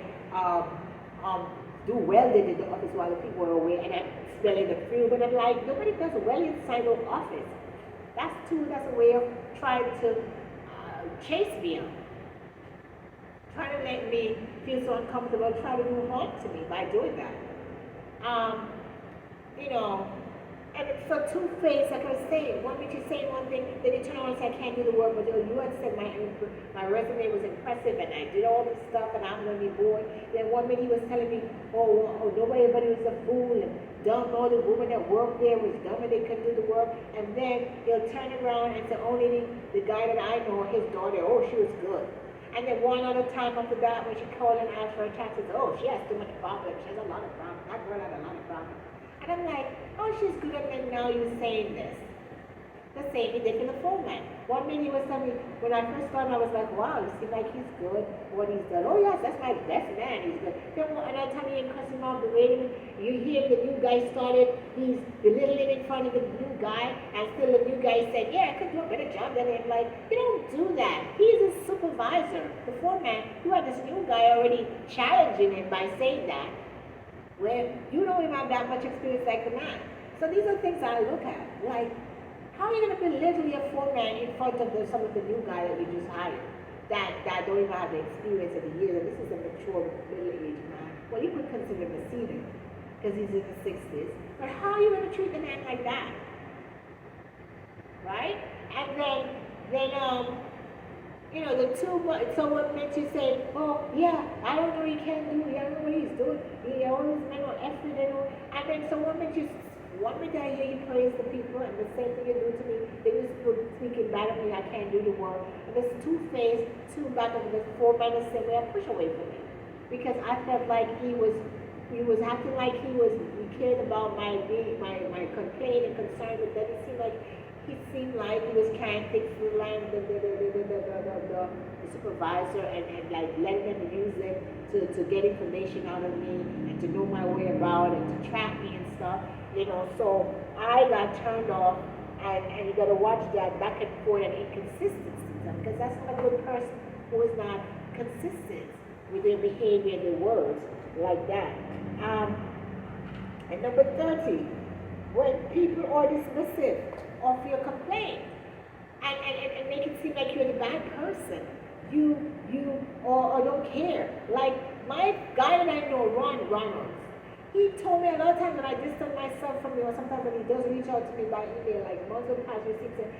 do welding in the office while the people were away, and I'm smelling the fume, but I'm like, nobody does welding inside the office. That's a way of trying to chase me out. Trying to make me feel so uncomfortable, try to do harm to me by doing that. You know, and so Two-Face, like I was saying, one minute you're saying one thing, then you turn around and say, I can't do the work, but you had said my resume was impressive and I did all this stuff and I'm going to be bored. Then one minute he was telling me, oh nobody was a fool and dumb, all the women that worked there was dumb and they couldn't do the work. And then he'll turn around and say, only the guy that I know, his daughter, oh, she was good. And then one other time after that, when she called and asked for her taxes, oh, she has too much problems. She has a lot of problems. That girl had a lot of problems. And I'm like, oh, she's good. And then now you're saying this. The same he did for the phone man. One minute he was telling me, when I first started, I was like, wow, you seem like he's good. What he's done. Oh, yes, that's my best man. He's good. Then another time he cussing out, berating him. You hear the new guy started. He's belittling in front of the new guy. And still the new guy said, yeah, I could do a better job than him. Like, you don't do that. He's a supervisor. The foreman, you have this new guy already challenging him by saying that. Where you don't even have that much experience like the man. So these are things I look at. Like, how are you going to belittle your foreman in front of some of the new guy that you just hired that don't even have the experience of the years? And this is a mature, middle-aged man. Well, you could consider him a senior because he's in the 60s. But how are you going to treat the man like that? Right? And the two, so what makes you say, oh, yeah, I don't know, he can't do it, I don't know what he's doing, he always men on effort, and then so what makes you, one minute I hear you praise the people, and the same thing you do to me, then you speaking bad of me, I can't do the work, and this two-faced, two back of the four men the same way, I push away from him, because I felt like he was acting like he cared about my complaint and concern, but then it seemed like he was carrying things to the land, the supervisor, and like letting them use it to get information out of me and to know my whereabouts and to track me and stuff, So I got turned off, and you got to watch that back and forth and inconsistencies, because that's not a good person who is not consistent with their behavior and their words like that. And number 30, when people are dismissive of your complaint and make it seem like you're the bad person, or don't care. Like my guy that I know, Ron Ronalds, he told me a lot of times when I distance myself from you, or sometimes when he does reach out to me by email, like months of past, he said,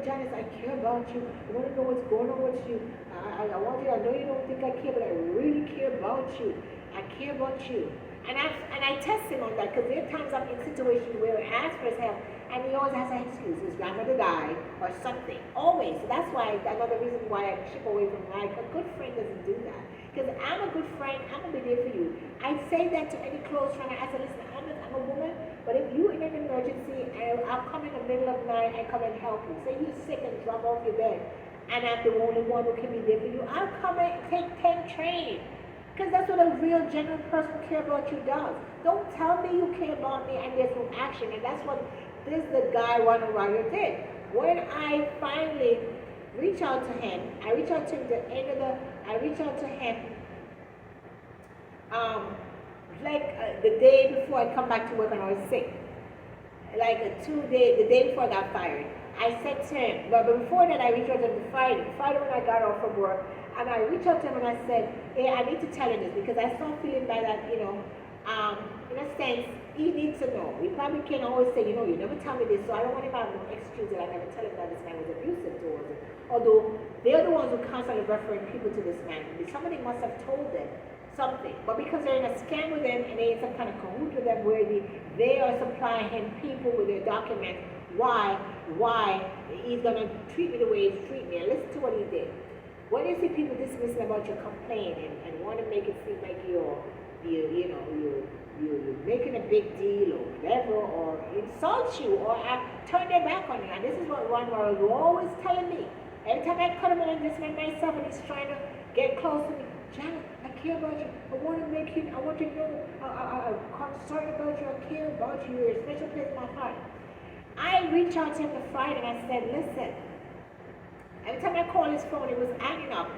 Janice, I care about you. I want to know what's going on with you. I want you. I know you don't think I care, but I really care about you. I care about you. And I test him on that, because there are times I'm in situations where I ask for his help, and he always has an excuse. His grandmother died or something. Always. So that's why, another reason why I chip away from life. A good friend doesn't do that. Because I'm a good friend, I'm going to be there for you. I say that to any close friend. I say, listen, I'm a woman, but if you're in an emergency, I'll come in the middle of the night and come and help you. Say you're sick and drop off your bed, and I'm the only one who can be there for you. I'll come and take 10 training. Because that's what a real, genuine person who care about you does. Don't tell me you care about me and there's no action. And that's what the guy Ronald Ryder did. When I finally reach out to him, I reach out to him the day before I come back to work and I was sick. The day before I got fired. I said to him, but before that I reached out to him Friday when I got off from work, and I reached out to him and I said, hey, I need to tell you this, because I start feeling bad that, in a sense, he needs to know. We probably can't always say, you never tell me this, so I don't want him to have no excuse that I never tell him that this man was abusive towards him. Although, they're the ones who constantly referring people to this man. Somebody must have told them something. But because they're in a scam with them and they're in some kind of cahoot with them where they are supplying him people with their documents, why he's going to treat me the way he's treating me. And listen to what he did. When you see people dismissing about your complaint and want to make it seem like you're making a big deal or whatever, or insult you or turn their back on you. And this is what Ron Morrow was always telling me. Every time I cut him on this man myself and he's trying to get close to me, Janet, I care about you. I want you to know I'm concerned about you. I care about you. You're a special place in my heart. I reached out to him the Friday and I said, listen, every time I called his phone, it was hanging up.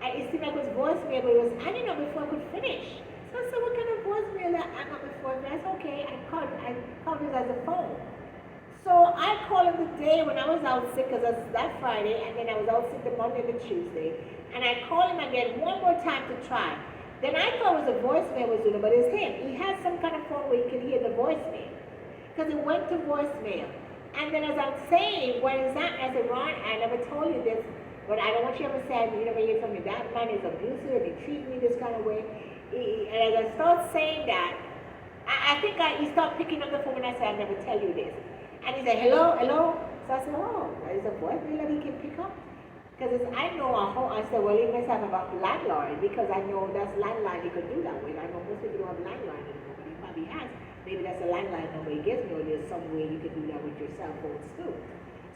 It seemed like it was voicemail, but it was hanging up before I could finish. So I said, what kind of voicemail that hang up before? That's okay. I called it as a phone. So I called him the day when I was out sick, because it was that Friday, and then I was out sick the Monday and the Tuesday. And I called him again one more time to try. Then I thought it was a voicemail was doing it, but it's him. He has some kind of phone where you can hear the voicemail. Because it went to voicemail. And then as I'm saying, what is that? I said, Ron, I never told you this, but I don't want you ever say, you never hear from me. That man is abusive and he treats me this kind of way. And as I start saying that, I think he started picking up the phone and I said, I'll never tell you this. And he said, hello? So I said, oh, is a voicemail that he can pick up? Because I know I said, well, he must have a landline, because I know that's landline he could do that with. I know most people don't have landline anymore, but he probably has. Maybe that's a landline number he gives me, or there's some way you can do that with your cell phones too.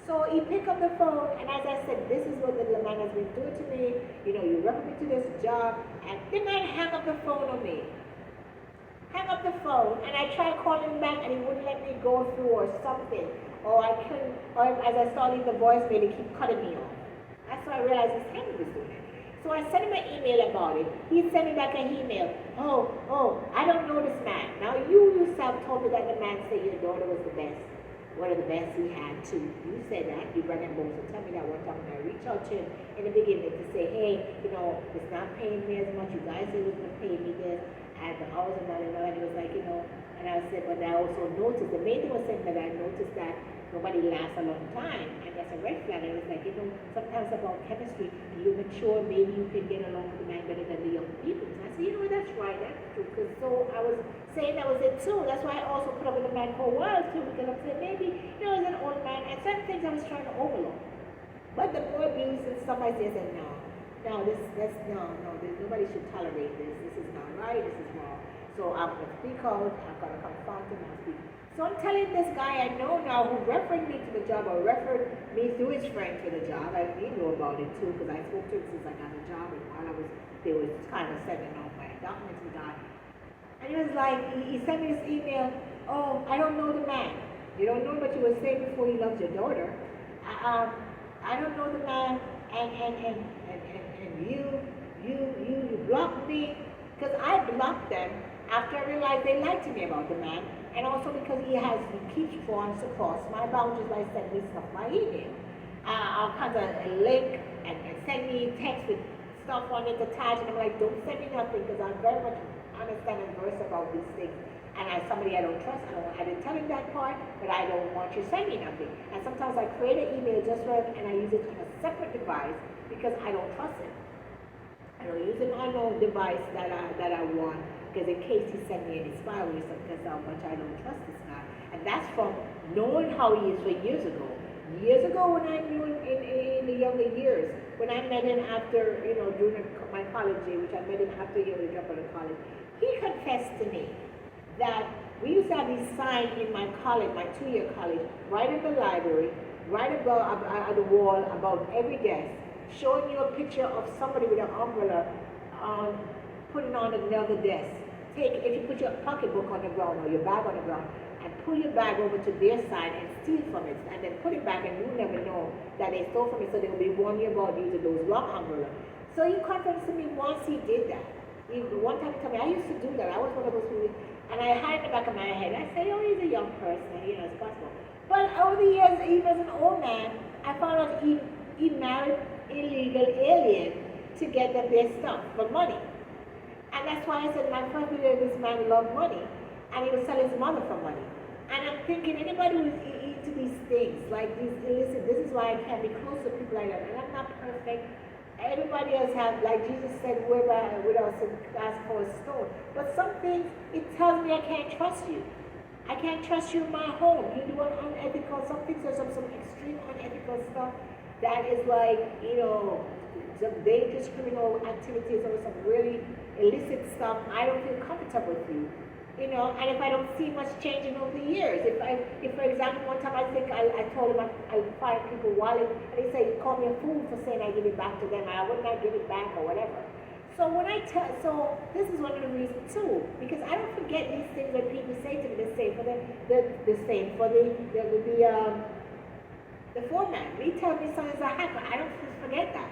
So he picked up the phone, and as I said, this is what the man has been doing to me. You refer me to this job, and the man hung up the phone on me. Hang up the phone, and I tried calling him back, and he wouldn't let me go through or something. Or I couldn't, or as I started the voicemail, he keep cutting me off. That's why I realized his family was doing it. So I sent him an email about it. He sent me back an email. Oh, I don't know this man. Now you yourself told me that the man said your daughter was the best. One of the best he had too. You said that. You brought him both. So tell me that one time when I reached out to him in the beginning to say, hey, it's not paying me as much. You guys said it was going to pay me this. And the hours and that and all. And he was like, I And I said, but I also noticed, the main thing was saying that I noticed that nobody lasts a long time, and that's a red flag. And I was like, sometimes about chemistry, you mature, maybe you can get along with the man better than the young people. So I said, that's right, that's true. Because so I was saying that was it too. That's why I also put up with the man for a while too, because I'm saying maybe, as an old man, and certain things I was trying to overlook. But the more abuse and stuff I said, no, nobody should tolerate this. This is not right, this is wrong. So I'm going to speak out, I'm going to confront him, and speak. So I'm telling this guy I know now who referred me to the job, or referred me through his friend to the job, and he knew about it too, because I spoke to him since I got the job, and while they was kind of sending off my documents and that. And he was like, he sent me this email, oh, I don't know the man. You don't know what you were saying before you loved your daughter. I don't know the man, and you blocked me, because I blocked them after I realized they lied to me about the man, and also because he keeps trying to cross my boundaries by sending me stuff by email. I'll kind of a link and send me text with stuff on it attached, and I'm like, don't send me nothing, because I'm very much understand and verse about these things. And as somebody I don't trust, I didn't tell him that part, but I don't want you to send me nothing. And sometimes I create an email just for him, and I use it on a separate device because I don't trust him. I don't use an unknown device that I want, because in case he sent me any spyware or something, that's how much I don't trust this guy. And that's from knowing how he is for years ago. Years ago when I knew him in the younger years, when I met him after, during my college year, which I met him after he was dropped out of college, he confessed to me that we used to have these signs in my college, my 2-year college, right in the library, right above at the wall above every desk, showing you a picture of somebody with an umbrella putting on another desk. If you put your pocketbook on the ground or your bag on the ground, and pull your bag over to their side and steal from it, and then put it back, and you never know that they stole from it, so they'll be warning you about using those long umbrellas. So he confessed to me once he did that. One time he told me, I used to do that. I was one of those people, and I had in the back of my head. I said, he's a young person, it's possible. But over the years, even as an old man, I found out he married illegal alien to get them their stuff for money. And that's why I said my first video, this man loved money, and he was selling his mother for money. And I'm thinking, anybody who's into these things, like these illicit, this is why I can't be close to people like that. And I'm not perfect. Everybody else has, like Jesus said, whoever without sin ask for a stone. But some things, it tells me I can't trust you. I can't trust you in my home. You do unethical, some things are some extreme unethical stuff that is like, some dangerous criminal activities or some really illicit stuff. I don't feel comfortable with you. And if I don't see much changing over the years, if for example, one time I think I told him I find people wallet, and they say, call me a fool for saying I give it back to them, I would not give it back or whatever. So so this is one of the reasons too, because I don't forget these things that people say to me. They say for the same for the foreman. He tells me something's a hacker. I don't forget that.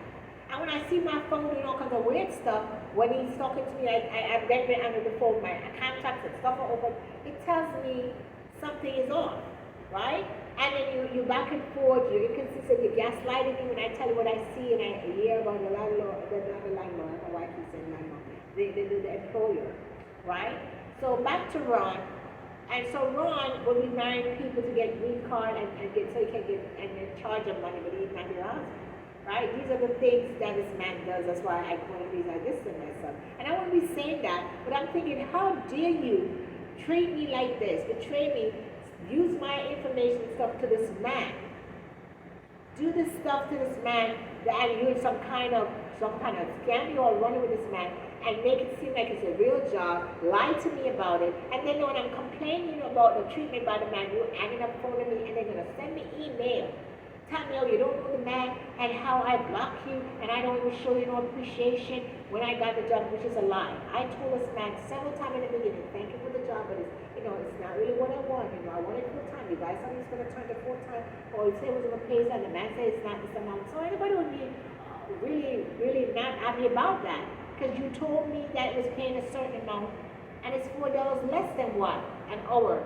And when I see my phone doing all kinds of weird stuff, when he's talking to me, I get me under the phone, my contacts and stuff are open, it tells me something is off, right? And then you back and forth, you're inconsistent, you're gaslighting me when I tell you what I see, and I hear about the landlord, I don't know why he said landlord, the employer, right? So back to Ron. And so Ron will be marrying people to get green card and get, so he can get and then charge them money, but he's not your husband. Right? These are the things that this man does. That's why one of these I distance myself. And I won't be saying that, but I'm thinking, how dare you treat me like this, betray me, use my information and stuff to this man, do this stuff to this man, that you're some kind of scam, you all running with this man, and make it seem like it's a real job, lie to me about it, and then when I'm complaining about the treatment by the man, you're adding up phoning me, and they're going to send me email. Tell me, you don't know the man, and how I block you, and I don't even show you no appreciation when I got the job, which is a lie. I told this man several times in the beginning, thank you for the job, but it's not really what I want. I want it full-time. You guys thought he was going to turn to full-time, or he said he was going to pay that, and the man said it's not this amount. So anybody would be really, really not happy about that, because you told me that it was paying a certain amount, and it's $4 less than what an hour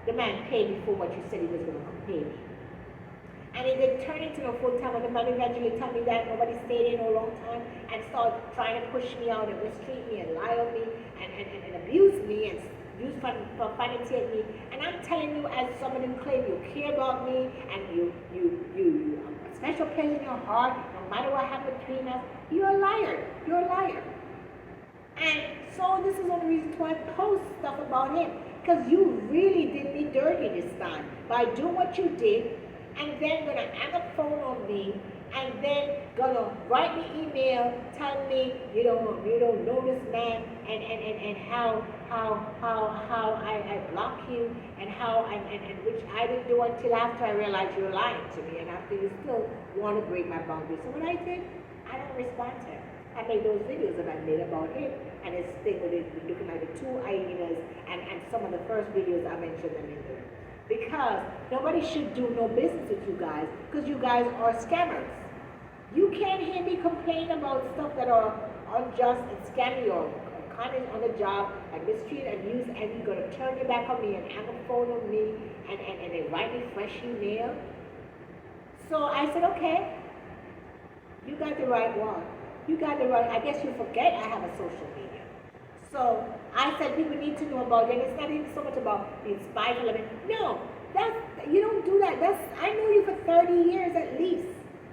the man paid me for what you said he was going to pay me. And it didn't turn into no full-time, and the man eventually told me that nobody stayed in a long time and started trying to push me out and mistreat me and lie on me and abuse me and use for financial me. And I'm telling you, as somebody who claim you care about me and you a special place in your heart, no matter what happened between us, you're a liar. You're a liar. And so this is one of the reasons why I post stuff about him. Because you really did me dirty this time by doing what you did, and then gonna hang a phone on me, and then gonna write me email telling me you don't know this man, and how I block you, and and which I didn't do until after I realized you're lying to me, and after you still want to break my boundaries. So what I did, I don't respond to him. I made those videos that I made about him and his thing with it, looking like the two hyenas, and some of the first videos I mentioned them in there. Because nobody should do no business with you guys, because you guys are scammers. You can't hear me complain about stuff that are unjust and scammy or cunning on the job and mistreat and use, and you're going to turn your back on me and hang a phone on me and then write me fresh email. So I said, okay, you got the right one. You got the right, I guess you forget I have a social media. So I said people need to know about it. And it's not even so much about being spiteful. I mean, no, you don't do that. I know you for 30 years at least.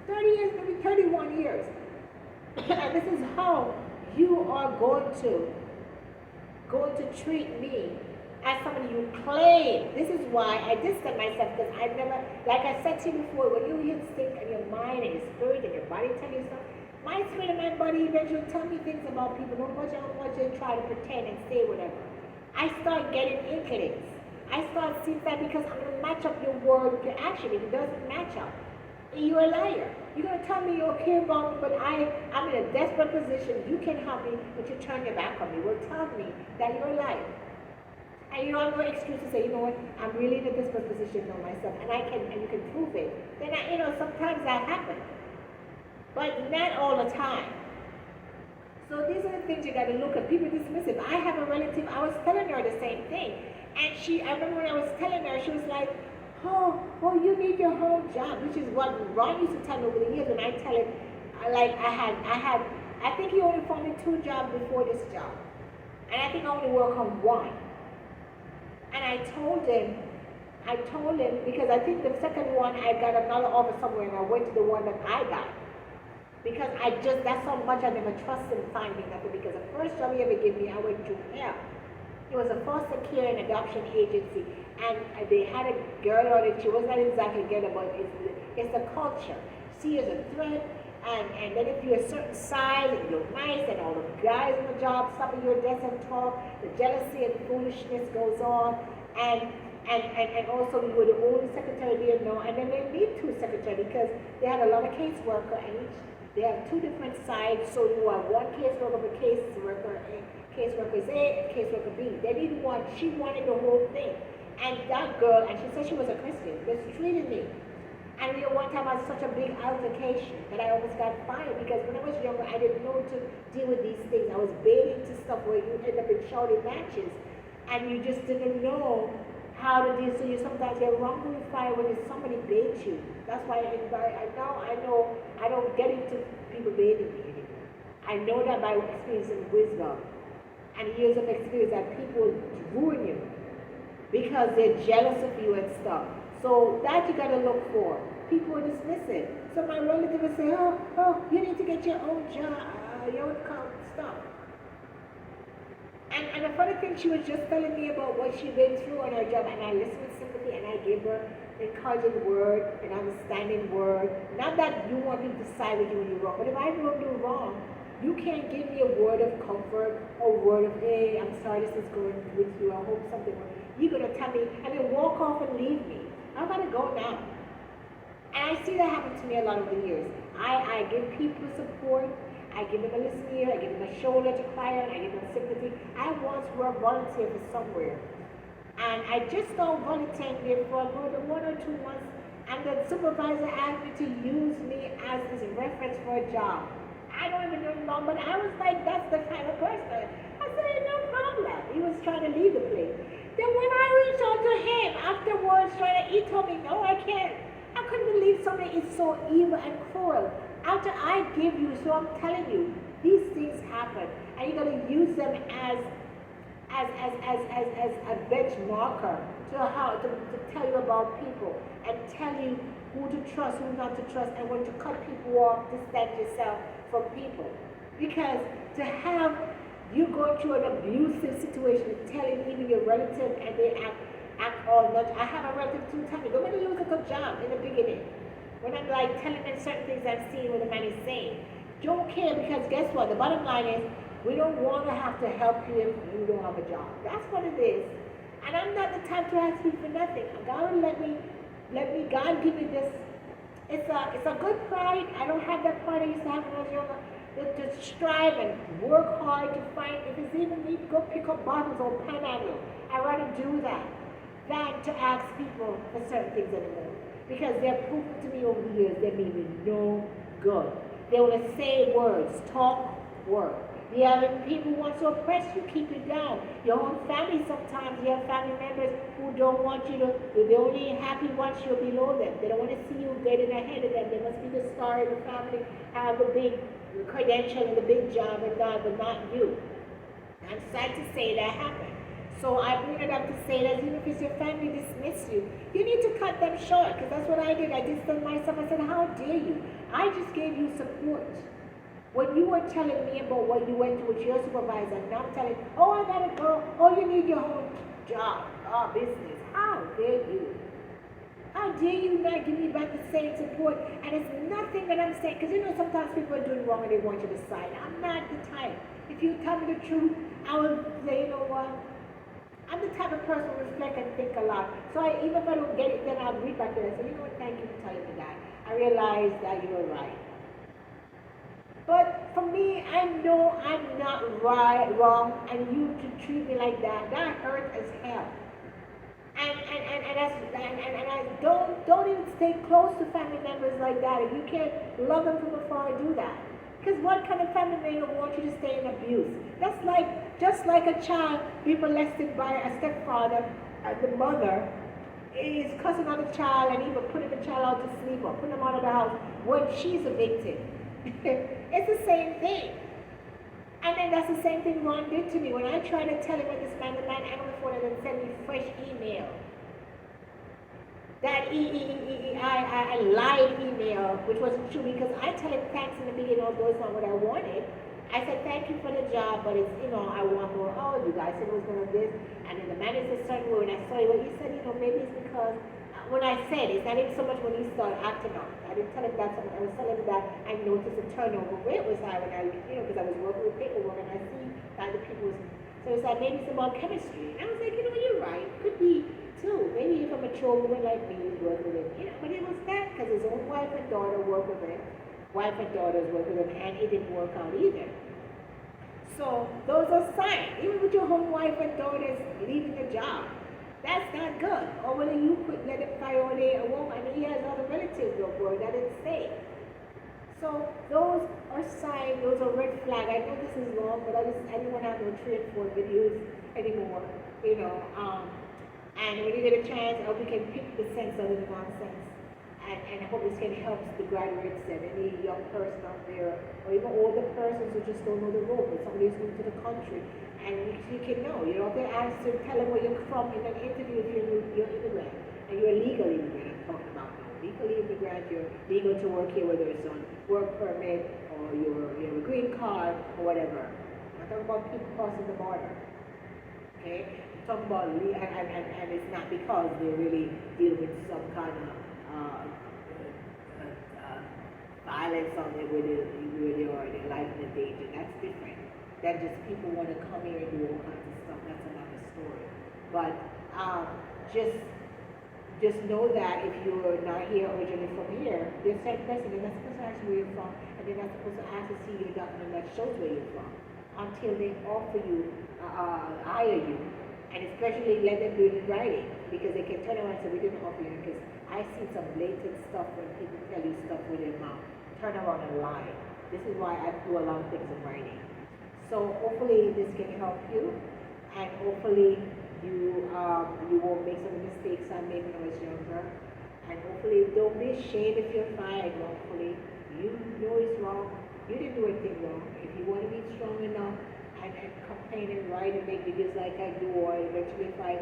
30 years, maybe 31 years. And this is how you are going to treat me as somebody you claim. This is why I distance myself, because I never, like I said to you before, when you instinct and your mind and your spirit and your body tell you something, my spirit and my body eventually tell me things about people. Don't watch you try to pretend and say whatever. I start getting inklings. I start seeing that because I'm going to match up your word with your action. If it doesn't match up, you're a liar. You're going to tell me you care about me, but I'm in a desperate position. You can help me, but you turn your back on me. Well, tell me that you're a liar. And you don't have no excuse to say, you know what, I'm really in a desperate position on myself, and you can prove it. Then, sometimes that happens. But not all the time. So these are the things you got to look at. People dismiss it. I have a relative, I was telling her the same thing. And I remember when I was telling her, she was like, oh, you need your whole job, which is what Ron used to tell me over the years. And I tell him, I think he only found me 2 jobs before this job. And I think I only work on 1. And I told him, because I think the second one, I got another offer somewhere, and I went to the one that I got. Because that's how much I never trusted in finding nothing. Because the first job he ever gave me, I went through hell. It was a foster care and adoption agency. And they had a girl on it. She was not exactly ghetto, but it's the culture. See as a threat. And then if you're a certain size and you look nice and all the guys on the job stop at your desk and talk, the jealousy and foolishness goes on. And also we were the only secretary they didn't know. And then they need 2 secretaries because they had a lot of caseworker, and they have 2 different sides. So you have one caseworker for caseworker A, caseworkers A, and caseworker B. They needed one. She wanted the whole thing. And that girl, and she said she was a Christian, mistreated me. And one time I had such a big altercation that I almost got fired, because when I was younger, I didn't know to deal with these things. I was baiting to stuff where you end up in shouting matches, and you just didn't know how to deal. So you sometimes get wrongfully fired when somebody baits you. That's why I know I don't get into people baiting me anymore. I know that by experience and wisdom and years of experience, that people ruin you because they're jealous of you and stuff. So that you gotta look for. People dismiss it. So my relative would say, oh, you need to get your own job, your own stuff. And the funny thing, she was just telling me about what she'd been through on her job, and I listened with sympathy, and I gave her an encouraging word, an understanding word. Not that you want me to side with you when you're wrong, but if I don't do wrong, you can't give me a word of comfort or word of, hey, I'm sorry this is going with you, I hope something will. You're going to tell me, and then walk off and leave me. I'm going to go now. And I see that happen to me a lot over the years. I give people support. I give them a listening ear. I give them a shoulder to cry on. I give them sympathy. I once worked volunteer for somewhere. And I just started volunteering there for about 1 or 2 months. And the supervisor asked me to use me as his reference for a job. I don't even know long, but I was like, that's the kind of person. I said, no problem. He was trying to leave the place. Then when I reached out to him afterwards, he told me, no, I can't. I couldn't believe somebody is so evil and cruel. After I give you, so I'm telling you, these things happen. And you're going to use them as as a benchmarker to how to tell you about people and tell you who to trust, who not to trust, and when to cut people off, distance yourself from people. Because to have you go through an abusive situation, telling even your relative and they act all nuts. I have a relative two times. Nobody lose a good job in the beginning. When I'm like telling them certain things I've seen what the man is saying. Don't care because guess what? The bottom line is we don't want to have to help you if you don't have a job. That's what it is. And I'm not the type to ask you for nothing. God will let me, God give me this. It's a good pride. I don't have that pride I used to have when I was younger. To strive and work hard to find, if it's even me to go pick up bottles or pineapple, I'd rather do that than to ask people for certain things anymore. Because they're proven to me over the years they mean me no good. They want to say words, talk, work. The other people want to oppress you, keep you down. Your own family sometimes, you have family members who don't want you to, they're only happy once you're below them. They don't want to see you getting ahead of them. They must be the star of the family, have the big credential and the big job and God, but not you. I'm sad to say that happened. So I bring it up to say that even if it's your family dismiss you, you need to cut them short, because that's what I did. I distanced myself. I said, how dare you? I just gave you support. When you were telling me about what you went through with your supervisor, now I'm telling, oh, I gotta go. Oh, you need your own job, business. How dare you? How dare you not give me back the same support? And it's nothing that I'm saying, because you know sometimes people are doing wrong and they want you to side. I'm not the type. If you tell me the truth, I will say, you know what? I'm the type of person who reflect and think a lot. So even if I don't get it, then I'll read back there and say, you know what, thank you for telling me that. I realize that you were right. But for me, I know I'm not wrong, and you to treat me like that, that hurt as hell. And I don't even stay close to family members like that. If you can't love them from afar, do that. Because what kind of family member wants you to stay in abuse? That's like, just like a child being molested by a stepfather, and the mother is cussing out the child and even putting the child out to sleep or putting them out of the house when she's a victim. It's the same thing. And then that's the same thing Ron did to me. When I tried to tell him what this man, the man answered the phone and then sent me fresh email. That I lied email, which wasn't true, because I tell him thanks in the beginning, although it's not what I wanted. I said, thank you for the job, but it's, I want more. Oh, you guys said it was going to this. And then the man is a certain way, and I saw what he said, maybe it's because, when I said, it's not even so much when he started acting up. I didn't tell him that, I was telling him that I noticed the turnover rate was high when I, because I was working with paperwork, and I see that the people was, so it's like, maybe it's about chemistry. And I was like, you're right, could be too. Maybe if a mature woman like me would work with him, but it was that, because his own wife and daughter work with him. Wife and daughters work with him, and it didn't work out either. So those are signs. Even with your own wife and daughters leaving the job, that's not good. Or whether you could let him fire on a woman, and he has other relatives on board, that is safe. So those are signs, those are red flags. I know this is long, but I didn't want to have no 3 and 4 videos anymore, and when you get a chance, I hope you can pick the sense out of the nonsense. And I hope this can help the graduates and any young person out there, or even older persons who just don't know the road, but somebody who's new to the country. And you can know, you don't have to ask to tell them where you're from in an interview if you're immigrant. And you're a legal immigrant, I'm talking about now. Legal immigrant, you're legal to work here, whether it's on work permit, or you have a green card, or whatever. I'm talking about people crossing the border. Okay? I'm talking about, and it's not because they really deal with some kind of violence on it where they are, their life in danger. That's different. That just people want to come here and do all kinds of stuff. That's another story. But just know that if you're not here originally from here, there's a certain person, they're not supposed to ask you where you're from, and they're not supposed to ask to see your document that shows where you're from until they offer you, hire you. And especially let them do it in writing, because they can turn around and say, we didn't offer you, because I see some blatant stuff when people tell you stuff with their mouth. Turn around and lie. This is why I do a lot of things in writing. So hopefully this can help you, and hopefully you won't make some mistakes I made when I was younger. And hopefully don't be ashamed if you're fired wrongfully. You know it's wrong. You didn't do anything wrong. If you want to be strong enough and complain and write and make videos like I do, or eventually if I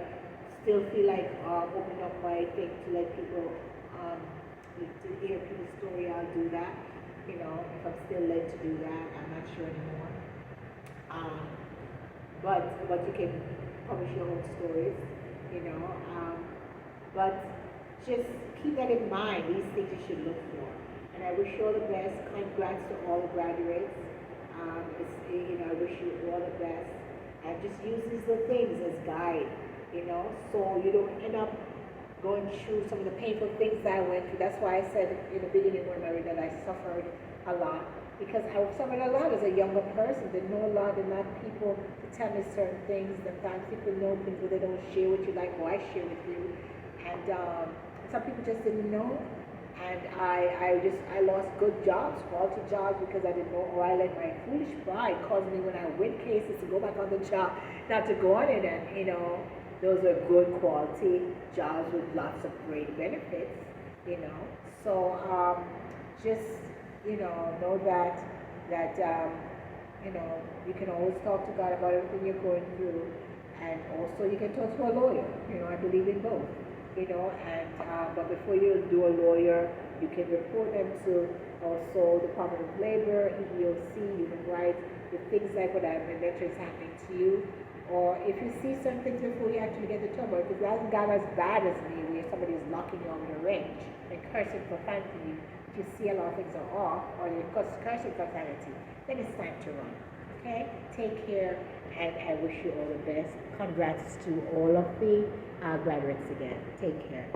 still feel like opening up my thing to let people, to hear people's story, I'll do that. You know, if I'm still led to do that, I'm not sure anymore. Um, but you can publish your own stories, you know. But just keep that in mind. These things you should look for. And I wish you all the best. Congrats to all the graduates. You know, I wish you all the best. And just use these little things as guide, you know, so you don't end up going through some of the painful things that I went through. That's why I said in the beginning when I read that I suffered a lot. Because I suffered a lot as a younger person. Didn't know a lot, didn't have people to tell me certain things. Sometimes people know things but they don't share with you like, oh, I share with you. And some people just didn't know. And I lost good jobs, quality jobs, because I didn't know, or I let my foolish pride cause me when I win cases to go back on the job, not to go on it. And, you know, those are good quality jobs with lots of great benefits, you know. So just, you know that, you know, you can always talk to God about everything you're going through. And also you can talk to a lawyer. You know, I believe in both. You know, and but before you do a lawyer, you can report them to also Department of Labor, EEOC, Human Rights, the things like what I mentioned is happening to you. Or if you see certain things before you actually get the trouble, if it hasn't got as bad as me, where somebody is locking you on with a wrench and cursing profanity, if you see a lot of things are off, or you're cursing profanity, then it's time to run. Okay? Take care, and I wish you all the best. Congrats to all of the graduates again. Take care.